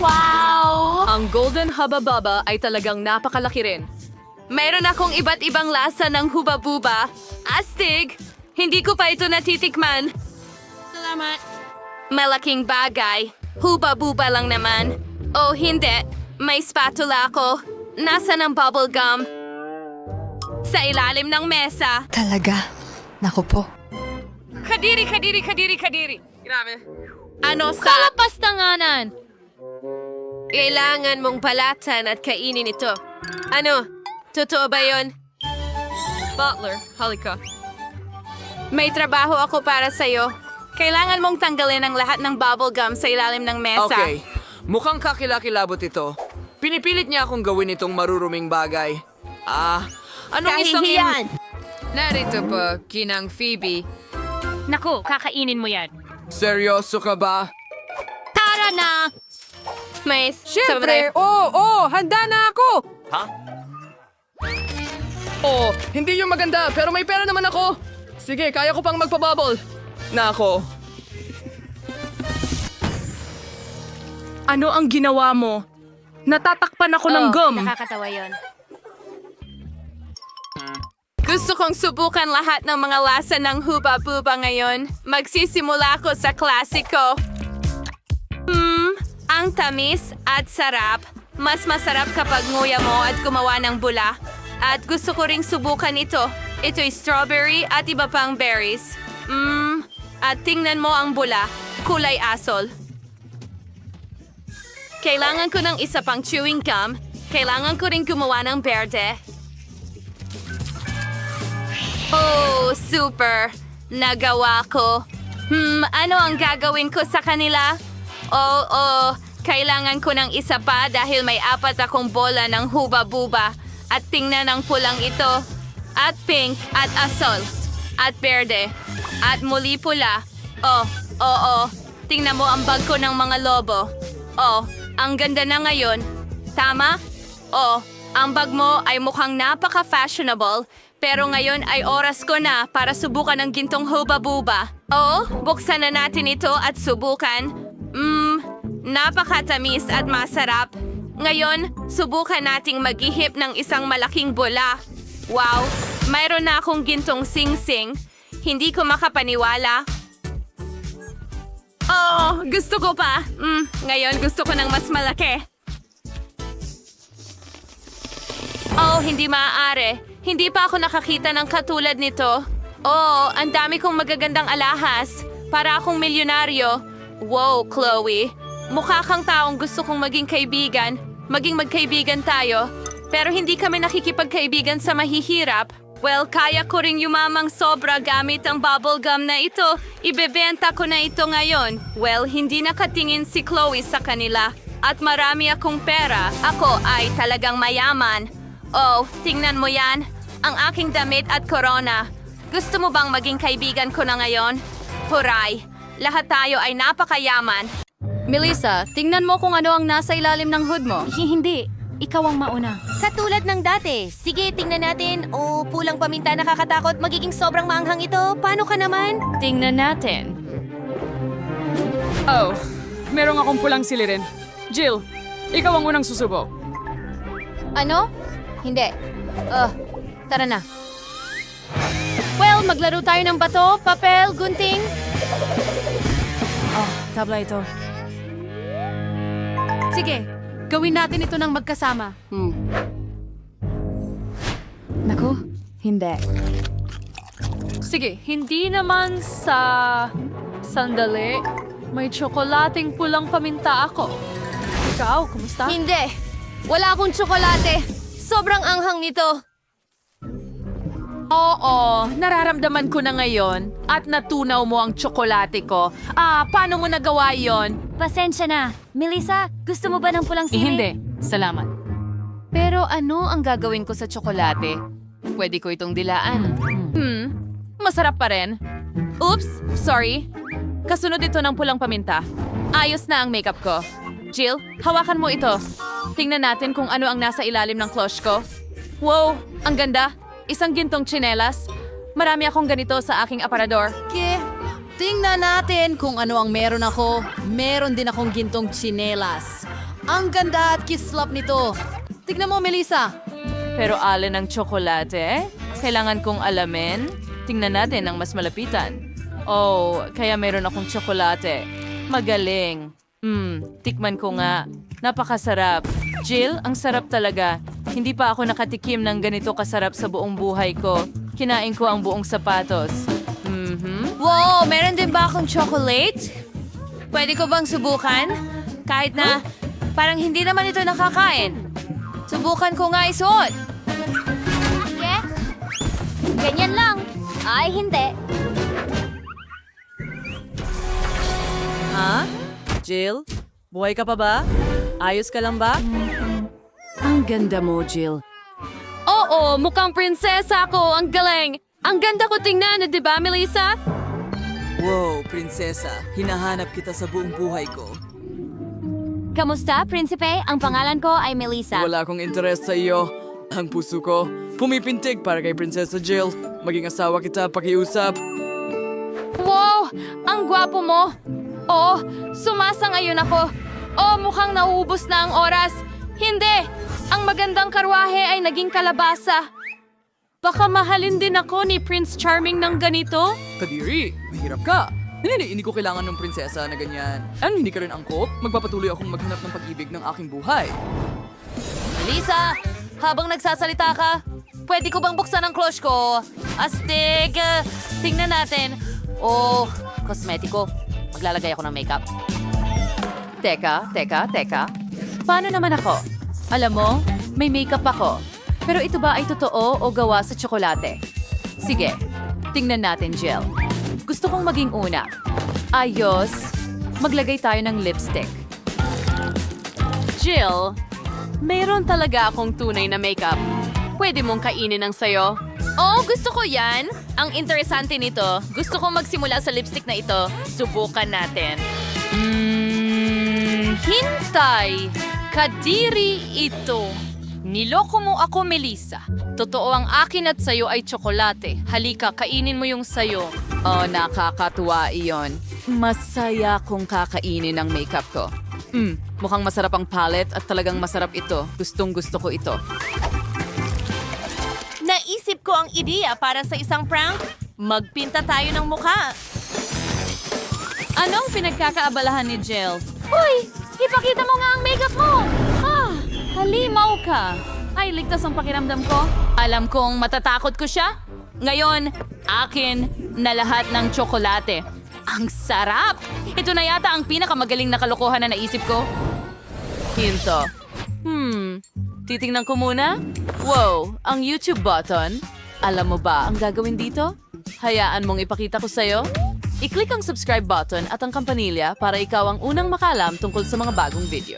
Wow! Ang Golden Hubba Bubba ay talagang napakalaki rin. Mayroon akong iba't ibang lasa ng huba-buba. Astig! Hindi ko pa ito natitikman. Salamat. Malaking bagay. Huba-buba lang naman. Oh, hindi. May spatula ako. Nasaan ang bubble gum? Sa ilalim ng mesa. Talaga? Naku po. Kadiri, kadiri, kadiri, kadiri. Ano sa... Kalapastanganan! Kailangan mong balatan at kainin ito. Ano? Totoo ba yon? Butler, halika. May trabaho ako para sa'yo. Kailangan mong tanggalin ang lahat ng bubble gum sa ilalim ng mesa. Okay, mukhang kakilakilabot ito. Pinipilit niya akong gawin itong maruruming bagay. Anong isang... Narito po, Kinang Phoebe. Naku, kakainin mo yan. Seryoso ka ba? Tara na! Mais, Siyempre! Oo! Handa na ako! Ha? Oh, hindi yung maganda, pero may pera naman ako. Sige, kaya ko pang magpabubble. Nako. Ano ang ginawa mo? Natatakpan ako ng gum. Nakakatawa yon. Gusto kong subukan lahat ng mga lasa ng huba-buba ngayon. Magsisimula ako sa klasiko. Ang tamis at sarap. Mas masarap kapag nguya mo at gumawa ng bula. At gusto ko ring subukan ito. Ito'y strawberry at iba pang berries. At tingnan mo ang bula. Kulay asol. Kailangan ko ng isa pang chewing gum. Kailangan ko ring gumawa ng berde. Oh, super! Nagawa ko. Ano ang gagawin ko sa kanila? Oo, kailangan ko ng isa pa dahil may 4 akong bola ng huba-buba. At tingnan ang pulang ito. At pink, at asol, at berde, at muli pula. Oo. Tingnan mo ang bag ko ng mga lobo. Oh, ang ganda na ngayon. Tama? Oh, ang bag mo ay mukhang napaka-fashionable. Pero ngayon ay oras ko na para subukan ang gintong huba-buba. Oo, buksan na natin ito at subukan. Napakatamis at masarap. Ngayon, subukan nating maghihip ng isang malaking bola. Wow, mayroon na akong gintong sing-sing. Hindi ko makapaniwala. Oh, gusto ko pa. Ngayon gusto ko ng mas malaki. Oh, hindi maaari. Hindi pa ako nakakita ng katulad nito. Oh, ang dami kong magagandang alahas. Para akong milyonaryo. Wow, Chloe. Mukha kang taong gusto kong maging kaibigan. Maging magkaibigan tayo. Pero hindi kami nakikipagkaibigan sa mahihirap. Well, kaya ko ring yumamang sobra gamit ang bubble gum na ito. Ibebenta ko na ito ngayon. Well, hindi nakatingin si Chloe sa kanila. At marami akong pera. Ako ay talagang mayaman. Oh, tingnan mo yan. Ang aking damit at corona. Gusto mo bang maging kaibigan ko na ngayon? Huray! Lahat tayo ay napakayaman. Melissa, tingnan mo kung ano ang nasa ilalim ng hood mo. Hindi. Ikaw ang mauna. Katulad ng dati. Sige, tingnan natin. O, pulang paminta nakakatakot. Magiging sobrang maanghang ito. Paano ka naman? Tingnan natin. Oh, merong akong pulang silirin. Jill, ikaw ang unang susubok. Ano? Hindi. Tara na. Well, maglaro tayo ng bato, papel, gunting. Tabla ito. Sige, gawin natin ito ng magkasama. Naku, hindi. Sige, hindi naman sa... Sandali. May tsokolating pulang paminta ako. Ikaw, kumusta? Hindi. Wala akong tsokolate. Sobrang anghang nito. Oo, nararamdaman ko na ngayon at natunaw mo ang tsokolate ko. Paano mo nagawa yon? Pasensya na. Melissa, gusto mo ba ng pulang sili? Hindi, salamat. Pero ano ang gagawin ko sa tsokolate? Pwede ko itong dilaan. Masarap pa rin. Oops, sorry. Kasunod ito ng pulang paminta. Ayos na ang makeup ko. Jill, hawakan mo ito. Tingnan natin kung ano ang nasa ilalim ng cloche ko. Wow, ang ganda. Isang gintong tsinelas. Marami akong ganito sa aking aparador. Tingnan natin kung ano ang meron ako. Meron din akong gintong tsinelas. Ang ganda at kislap nito. Tignan mo, Melissa. Pero alin ang tsokolate? Kailangan kong alamin. Tingnan natin ang mas malapitan. Oh, kaya meron akong tsokolate. Magaling. Tikman ko nga. Napakasarap. Jill, ang sarap talaga. Hindi pa ako nakatikim ng ganito kasarap sa buong buhay ko. Kinain ko ang buong sapatos. Wow, meron din ba akong chocolate? Pwede ko bang subukan? Kahit na parang hindi naman ito nakakain. Subukan ko nga isuot. Yeah? Ganyan lang. Ay, hindi. Ha? Jill? Buhay ka pa ba? Ayos ka lang ba? Ang ganda mo, Jill. Oo, mukhang prinsesa ako. Ang galing. Ang ganda ko tingnan, di ba, Melissa? Wow, prinsesa. Hinahanap kita sa buong buhay ko. Kamusta, prinsipe? Ang pangalan ko ay Melissa. Wala akong interes sa iyo. Ang puso ko, pumipintig para kay Prinsesa Jill. Maging asawa kita, pakiusap. Wow! Ang gwapo mo! Oh, sumasangayon ako. Oh, mukhang nauubos na ang oras. Hindi! Ang magandang karwahe ay naging kalabasa. Baka mahalin din ako ni Prince Charming ng ganito? Kadiri, mahirap ka. Hindi ko kailangan ng prinsesa na ganyan. Ano, hindi ka rin angkop? Magpapatuloy akong maghanap ng pag-ibig ng aking buhay. Lisa, habang nagsasalita ka, pwede ko bang buksan ang cloche ko? Astig! Tingnan natin. Oh, kosmetiko. Maglalagay ako ng makeup. Teka. Paano naman ako? Alam mo, may makeup ako. Pero ito ba ay totoo o gawa sa tsokolate? Sige, tingnan natin, Jill. Gusto kong maging una. Ayos. Maglagay tayo ng lipstick. Jill, mayroon talaga akong tunay na makeup. Pwede mong kainin ang sayo. Oh, gusto ko yan. Ang interesante nito. Gusto kong magsimula sa lipstick na ito. Subukan natin. Hintay! Kadiri ito. Niloko mo ako, Melissa. Totoo ang akin at sayo ay tsokolate. Halika, kainin mo yung sayo. Oh, nakakatuwa iyon. Masaya kong kakainin ang makeup ko. Mukhang masarap ang palette at talagang masarap ito. Gustong gusto ko ito. Naisip ko ang ideya para sa isang prank. Magpinta tayo ng mukha. Anong pinagkakaabalahan ni Jill? Uy! Ipakita mo nga ang makeup mo! Halimaw ka! Ay, ligtas ang pakiramdam ko. Alam kong matatakot ko siya. Ngayon, akin na lahat ng tsokolate. Ang sarap! Ito na yata ang pinakamagaling na kalokohan na naisip ko. Hinto. Titingnan ko muna. Wow, ang YouTube button. Alam mo ba ang gagawin dito? Hayaan mong ipakita ko sa'yo. I-click ang subscribe button at ang kampanilya para ikaw ang unang makalam tungkol sa mga bagong video.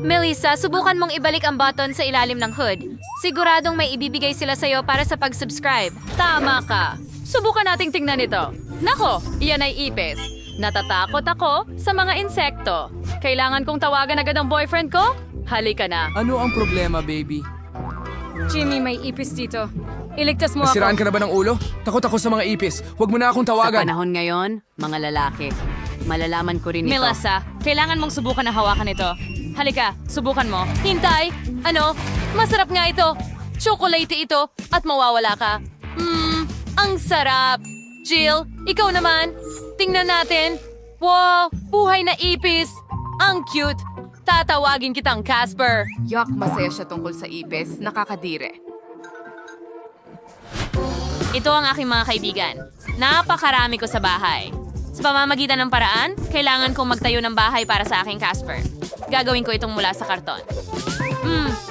Melissa, subukan mong ibalik ang button sa ilalim ng hood. Siguradong may ibibigay sila sa'yo para sa pag-subscribe. Tama ka. Subukan nating tingnan ito. Nako, iyan ay ipis. Natatakot ako sa mga insekto. Kailangan kong tawagan agad ang boyfriend ko? Halika na. Ano ang problema, baby? Jimmy, may ipis dito. Iligtas mo Nasiraan ka na ba ng ulo? Takot ako sa mga ipis. Huwag mo na akong tawagan. panahon ngayon, mga lalaki. Malalaman ko rin ito. Melissa, kailangan mong subukan na hawakan ito. Halika, subukan mo. Hintay! Ano? Masarap nga ito. Chocolate ito at mawawala ka. Ang sarap. Jill, ikaw naman. Tingnan natin. Wow, buhay na ipis. Ang cute. Tatawagin kitang Casper. Yak, masaya siya tungkol sa ipis. Nakakadire. Ito ang aking mga kaibigan. Napakarami ko sa bahay. Sa pamamagitan ng paraan, kailangan kong magtayo ng bahay para sa aking Casper. Gagawin ko itong mula sa karton.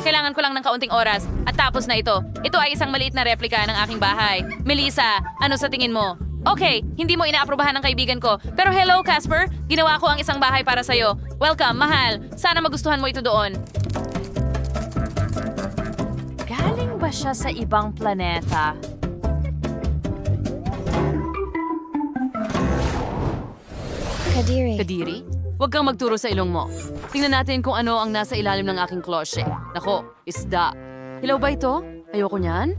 Kailangan ko lang ng kaunting oras at tapos na ito. Ito ay isang maliit na replika ng aking bahay. Melissa, ano sa tingin mo? Okay, hindi mo inaaprubahan ng kaibigan ko. Pero hello, Casper. Ginawa ko ang isang bahay para sa'yo. Welcome, mahal. Sana magustuhan mo ito doon. Galing ba siya sa ibang planeta? Kadiri? Huwag kang magturo sa ilong mo. Tingnan natin kung ano ang nasa ilalim ng aking klosye. Nako, isda. Hilaw ba ito? Ayoko niyan.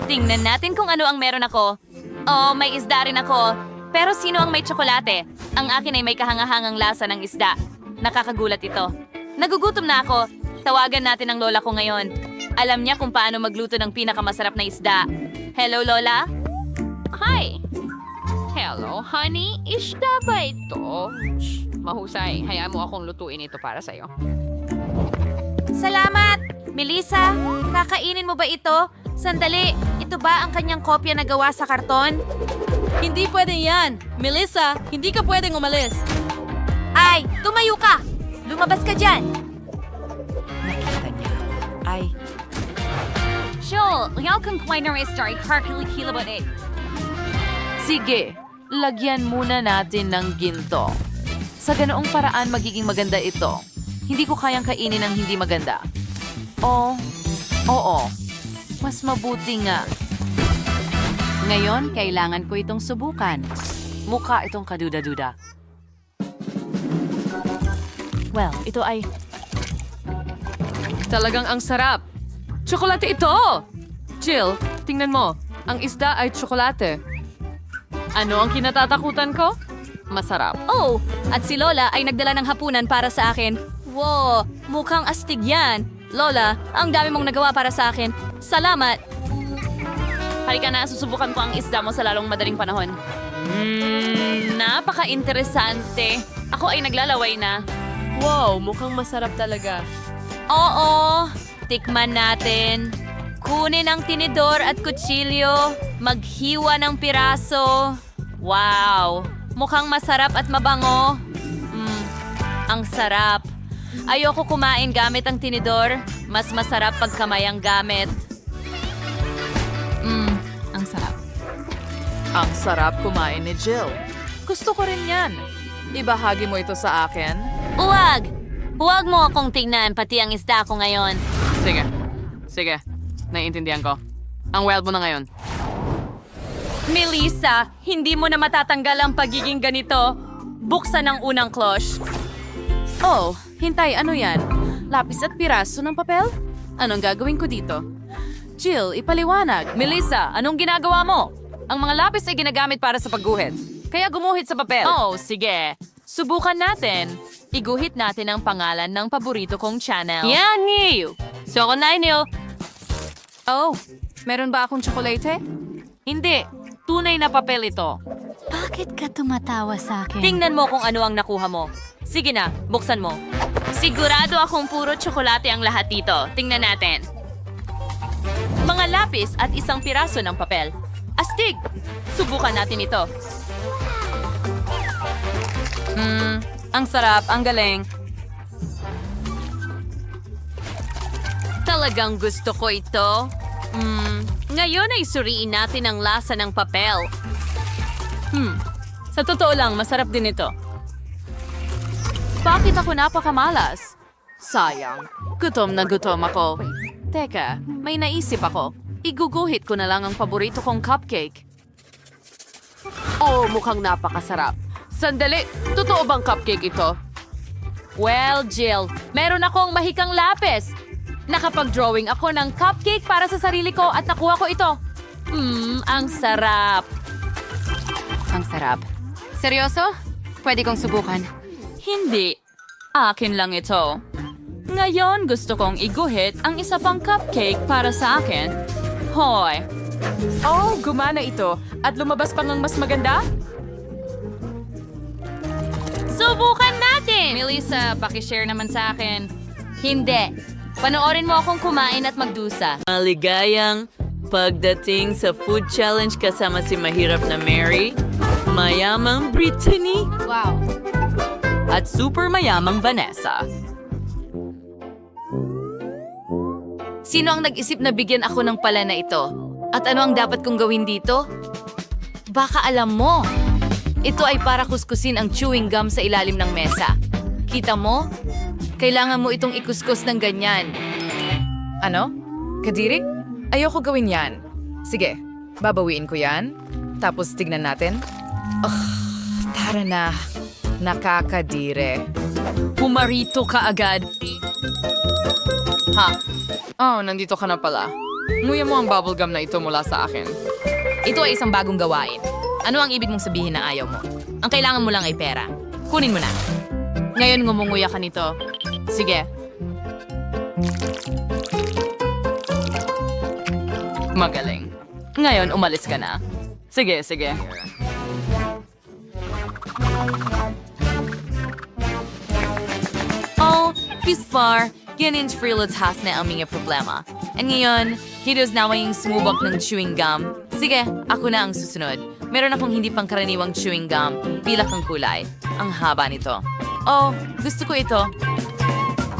Tingnan natin kung ano ang meron ako. Oh, may isda rin ako. Pero sino ang may tsokolate? Ang akin ay may kahangahangang lasa ng isda. Nakakagulat ito. Nagugutom na ako. Tawagan natin ang lola ko ngayon. Alam niya kung paano magluto ng pinakamasarap na isda. Hello, Lola? Hi! Hello, honey. Isda ba ito? Shh, mahusay. Hayaan mo akong lutuin ito para sa'yo. Salamat! Melissa, kakainin mo ba ito? Sandali, ito ba ang kanyang kopya na gawa sa karton? Hindi pwede yan. Melissa, hindi ka pwedeng umalis. Ay, tumayo ka! Lumabas ka dyan! Nakita niya. Ay, Joel, yaw kang kway na restart, karkilikila ba eh? sige. Lagyan muna natin ng ginto. Sa ganoong paraan magiging maganda ito. Hindi ko kayang kainin ng hindi maganda. Oo. Mas mabuti nga. Ngayon, kailangan ko itong subukan. Mukha itong kaduda-duda. Well, ito ay... Talagang ang sarap. Tsokolate ito! Jill, tingnan mo. Ang isda ay tsokolate. Ano ang kinatatakutan ko? Masarap. Oh, at si Lola ay nagdala ng hapunan para sa akin. Wow, mukhang astig yan. Lola, ang dami mong nagawa para sa akin. Salamat! Halika na, susubukan ko ang isda mo sa lalong madaling panahon. Napaka-interesante. Ako ay naglalaway na. Wow, mukhang masarap talaga. Oo, tikman natin. Kunin ang tinidor at kutsilyo. Maghiwa ng piraso. Wow, mukhang masarap at mabango. Ang sarap. Ayoko kumain gamit ang tinidor. Mas masarap pag kamay ang gamit. Ang sarap. Ang sarap kumain ni Jill. Gusto ko rin yan. Ibahagi mo ito sa akin? Huwag! Huwag mo akong tingnan pati ang isda ko ngayon. Sige. Naiintindihan ko. Ang wild mo na ngayon. Melissa, hindi mo na matatanggal ang pagiging ganito. Buksan ang unang cloche. Oh, hintay, ano yan? Lapis at piraso ng papel? Anong gagawin ko dito? Jill, ipaliwanag. Melissa, anong ginagawa mo? Ang mga lapis ay ginagamit para sa pagguhit. Kaya gumuhit sa papel. Oh, sige. Subukan natin. iguhit natin ang pangalan ng paborito kong channel. Yan niyo! Soko na niyo! Oh, meron ba akong tsokolate? Hindi. Tunay na papel ito. Bakit ka tumatawa sa akin? Tingnan mo kung ano ang nakuha mo. Sige na, buksan mo. Sigurado akong puro tsokolate ang lahat dito. Tingnan natin. Mga lapis at isang piraso ng papel. Astig! Subukan natin ito. Ang sarap, ang galing. Talagang gusto ko ito. Ngayon ay suriin natin ang lasa ng papel. Sa totoo lang, masarap din ito. Bakit ako napakamalas? Sayang. Gutom na gutom ako. Teka, may naisip ako. Iguguhit ko na lang ang paborito kong cupcake. Oh, mukhang napakasarap. Sandali, totoo bang cupcake ito? Well, Jill, meron akong mahikang lapis. Nakapag-drawing ako ng cupcake para sa sarili ko at nakuha ko ito. Ang sarap. Ang sarap. Seryoso? Pwede kong subukan. Hindi. Akin lang ito. Ngayon gusto kong iguhit ang isa pang cupcake para sa akin. Hoy! Oh, gumana ito. At lumabas pa ng mas maganda? Subukan natin! Melissa, pakishare naman sa akin. Hindi. Panoorin mo akong kumain at magdusa. Maligayang pagdating sa food challenge kasama si mahirap na Mary, mayamang Brittany, Wow. At super mayamang Vanessa. Sino ang nag-isip na bigyan ako ng pala na ito? At ano ang dapat kong gawin dito? Baka alam mo. Ito ay para kuskusin ang chewing gum sa ilalim ng mesa. Kita mo? Kailangan mo itong ikuskus ng ganyan. Ano? Kadiri? Ayoko gawin yan. Sige, babawiin ko yan. Tapos tignan natin. Tara na. Nakakadire. Pumarito ka agad. Ha? Oh, nandito ka na pala. Nguya mo ang bubblegum na ito mula sa akin. Ito ay isang bagong gawain. Ano ang ibig mong sabihin na ayaw mo? Ang kailangan mo lang ay pera. Kunin mo na. Ngayon ngumunguya ka nito. Sige. Magaling. Ngayon, umalis ka na. Sige, sige. Oh, Pisfar, ganins freelatas na ang mga problema. At ngayon, hidos na yung sumubok ng chewing gum. Sige, ako na ang susunod. Meron akong hindi pangkaraniwang chewing gum. Pilak ang kulay. Ang haba nito. Oh, gusto ko ito.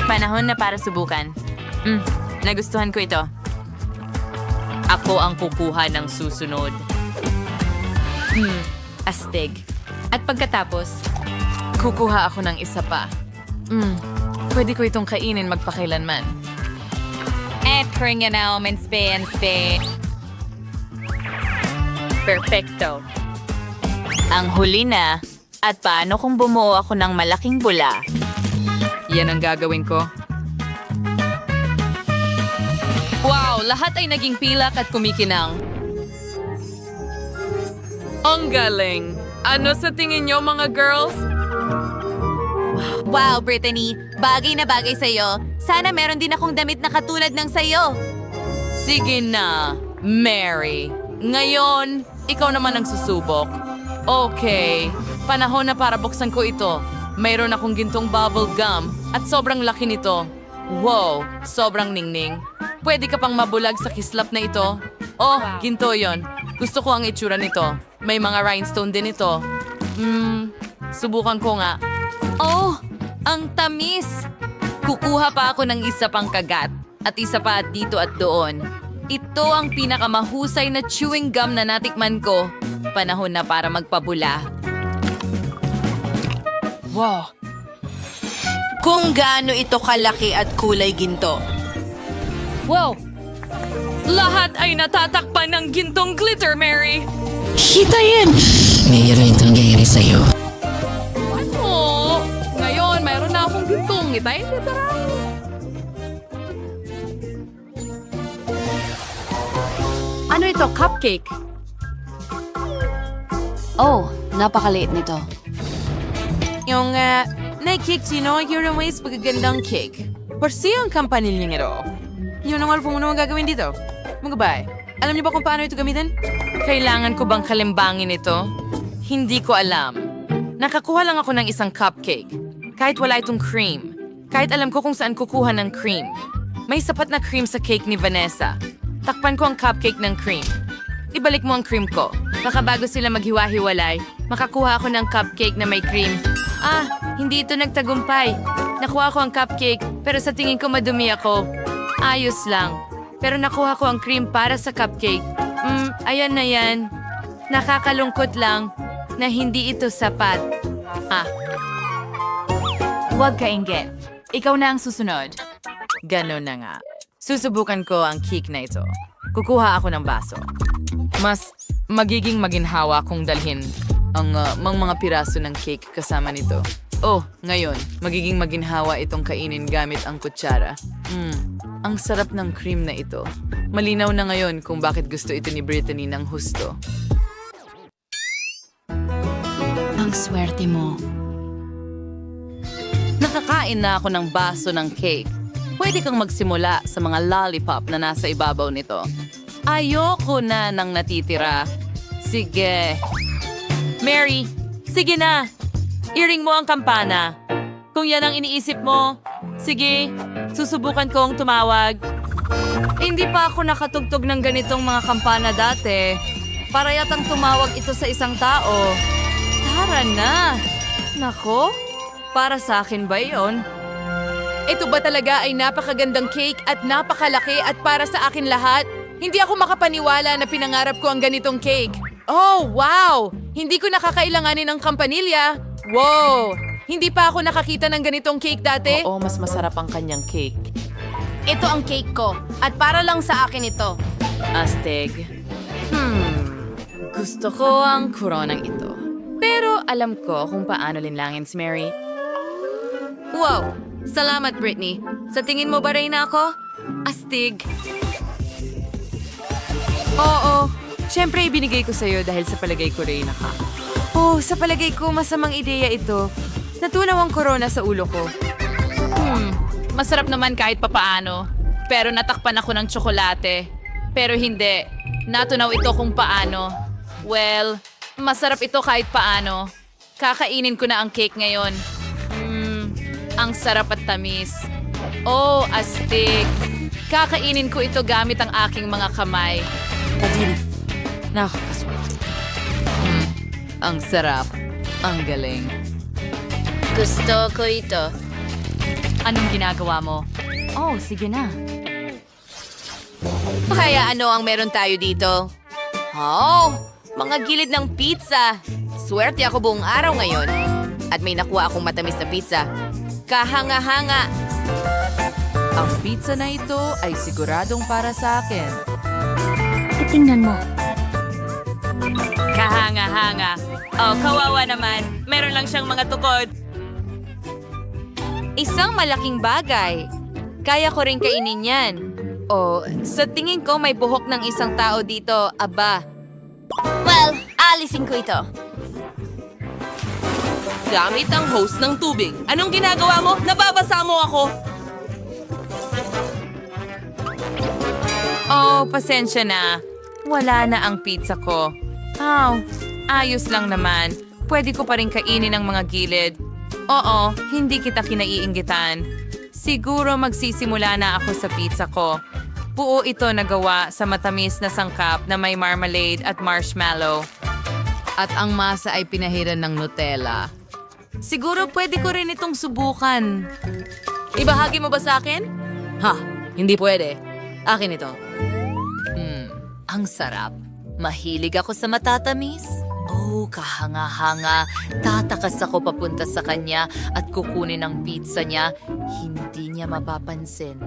Panahon na para subukan. Nagustuhan ko ito. Ako ang kukuha ng susunod. Astig. At pagkatapos, kukuha ako ng isa pa. Pwede ko itong kainin magpakailanman. At kring na naman Spain. Perfecto. Ang huli na. At paano kung bumuo ako ng malaking bula? Yan ang gagawin ko. Wow, lahat ay naging pilak at kumikinang. Ang galing! Ano sa tingin nyo, mga girls? Wow, Brittany. Bagay na bagay sa'yo. Sana meron din akong damit na katulad ng sa'yo. Sige na, Mary. Ngayon, ikaw naman ang susubok. Okay, panahon na para buksan ko ito. Mayroon akong gintong bubble gum at sobrang laki nito. Wow, sobrang ningning. Pwede ka pang mabulag sa kislap na ito. Oh, ginto yon. Gusto ko ang itsura nito. May mga rhinestone din ito. Subukan ko nga. Oh, ang tamis! Kukuha pa ako ng isa pang kagat at isa pa dito at doon. Ito ang pinakamahusay na chewing gum na natikman ko. Panahon na para magpabula. Wow! Kung gaano ito kalaki at kulay ginto. Wow! Lahat ay natatakpan ng gintong glitter, Mary! Mayroon itong nangyayari sa'yo. Oh, ngayon, mayroon na akong gintong. Itay, Ano ito? Cupcake? Oh, napakaliit nito. Yung Naikik sino ang hero ways pagagandang cake. Porsi ang kampanilyang ito. Yun ang alpo mo naman gagawin dito. Mga bay, alam niyo ba kung paano ito gamitin? Kailangan ko bang kalimbangin ito? Hindi ko alam. Nakakuha lang ako ng isang cupcake. Kahit wala itong cream. Kahit alam ko kung saan kukuha ng cream. May sapat na cream sa cake ni Vanessa. Takpan ko ang cupcake ng cream. Ibalik mo ang cream ko. Baka bago sila maghiwa-hiwalay, makakuha ako ng cupcake na may cream. Ah, hindi ito nagtagumpay. Nakuha ko ang cupcake, pero sa tingin ko madumi ako. Ayos lang. Pero nakuha ko ang cream para sa cupcake. Ayan na yan. Nakakalungkot lang na hindi ito sapat. Huwag kainggit. Ikaw na ang susunod. Ganon na nga. Susubukan ko ang cake na ito. Kukuha ako ng baso. Mas magiging maginhawa kung dalhin ang mga piraso ng cake kasama nito. Oh, ngayon, magiging maginhawa itong kainin gamit ang kutsara. Ang sarap ng cream na ito. Malinaw na ngayon kung bakit gusto ito ni Brittany ng husto. Ang swerte mo. Nakakain na ako ng baso ng cake. Pwede kang magsimula sa mga lollipop na nasa ibabaw nito. Ayoko na ng natitira. Sige. Mary, sige na. I-ring mo ang kampana. Kung yan ang iniisip mo, sige, susubukan kong tumawag. Hindi pa ako nakatugtog ng ganitong mga kampana dati. Para yatang tumawag ito sa isang tao. Tara na. Nako, para sa akin ba yon? Ito ba talaga ay napakagandang cake at napakalaki at para sa akin lahat? Hindi ako makapaniwala na pinangarap ko ang ganitong cake. Oh, wow! Hindi ko nakakailanganin ng kampanilya. Wow! Hindi pa ako nakakita ng ganitong cake dati. Oo, mas masarap ang kanyang cake. Ito ang cake ko. At para lang sa akin ito. Astig. Gusto ko ang koronang ito. Pero alam ko kung paano linlangin si Mary. Wow! Salamat, Brittany. Sa tingin mo ba rin ako? Astig. Oo. Siyempre, ibinigay ko sa'yo dahil sa palagay ko rin ka. Oh, sa palagay ko, masamang ideya ito. Natunaw ang corona sa ulo ko. Masarap naman kahit papaano. Pero natakpan ako ng tsokolate. Pero hindi. Natunaw ito kung paano. Well, masarap ito kahit paano. Kakainin ko na ang cake ngayon. Ang sarap at tamis. Oh, astig. Kakainin ko ito gamit ang aking mga kamay. Nakakaswerte. Ang sarap. Ang galing. Gusto ko ito. Anong ginagawa mo? Oh, sige na. Kaya ano ang meron tayo dito? Oh, mga gilid ng pizza. Swerte ako buong araw ngayon. At may nakuha akong matamis na pizza. Kahanga-hanga. Ang pizza na ito ay siguradong para sa akin. Tingnan mo. Kahanga-hanga. Oh, kawawa naman. Meron lang siyang mga tukod. Isang malaking bagay. Kaya ko rin kainin yan. Oh, sa tingin ko may buhok ng isang tao dito. Aba. Well, alisin ko ito. Gamit ang hose ng tubig. Anong ginagawa mo? Nababasa mo ako. Oh, pasensya na. Wala na ang pizza ko. Oh, ayos lang naman. Pwede ko pa rin kainin ang mga gilid. Oo, hindi kita kinaiinggitan. Siguro magsisimula na ako sa pizza ko. Buo ito na gawa sa matamis na sangkap na may marmalade at marshmallow. At ang masa ay pinahiran ng Nutella. Siguro pwede ko rin itong subukan. Ibahagi mo ba sa akin? Ha, hindi pwede. Akin ito. Ang sarap. Mahilig ako sa matatamis. Oh, kahanga-hanga. Tatakas ako papunta sa kanya at kukunin ang pizza niya. Hindi niya mapapansin.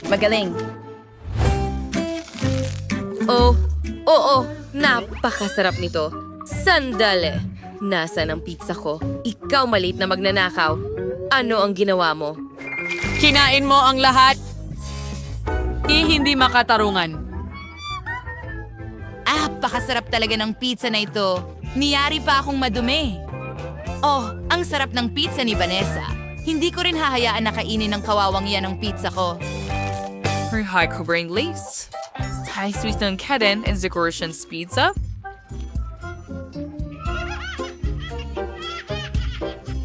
Magaling. Oh, oo. Napakasarap nito. Sandali. Nasaan ang pizza ko? Ikaw maliit na magnanakaw. Ano ang ginawa mo? Kinain mo ang lahat. Hindi makatarungan. Napakasarap talaga ng pizza na ito. Niyari pa akong madumi. Oh, ang sarap ng pizza ni Vanessa. Hindi ko rin hahayaan na kainin ng kawawang yan ang pizza ko. High covering lace. High sweet ng kaden and decorations pizza.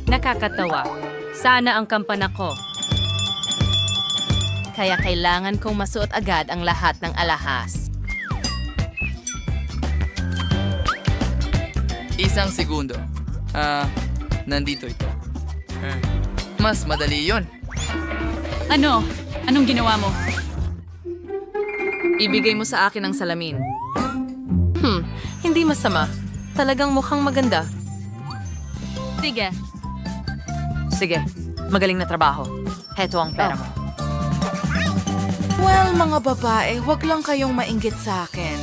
Nakakatawa. Sana ang kampana ko. Kaya kailangan kong masuot agad ang lahat ng alahas. Isang segundo. Nandito ito. Mas madali yon. Ano? Anong ginawa mo? Ibigay mo sa akin ang salamin. Hindi masama. Talagang mukhang maganda. Sige. Sige, magaling na trabaho. Heto ang pera mo. Well, mga babae, wag lang kayong mainggit sa akin.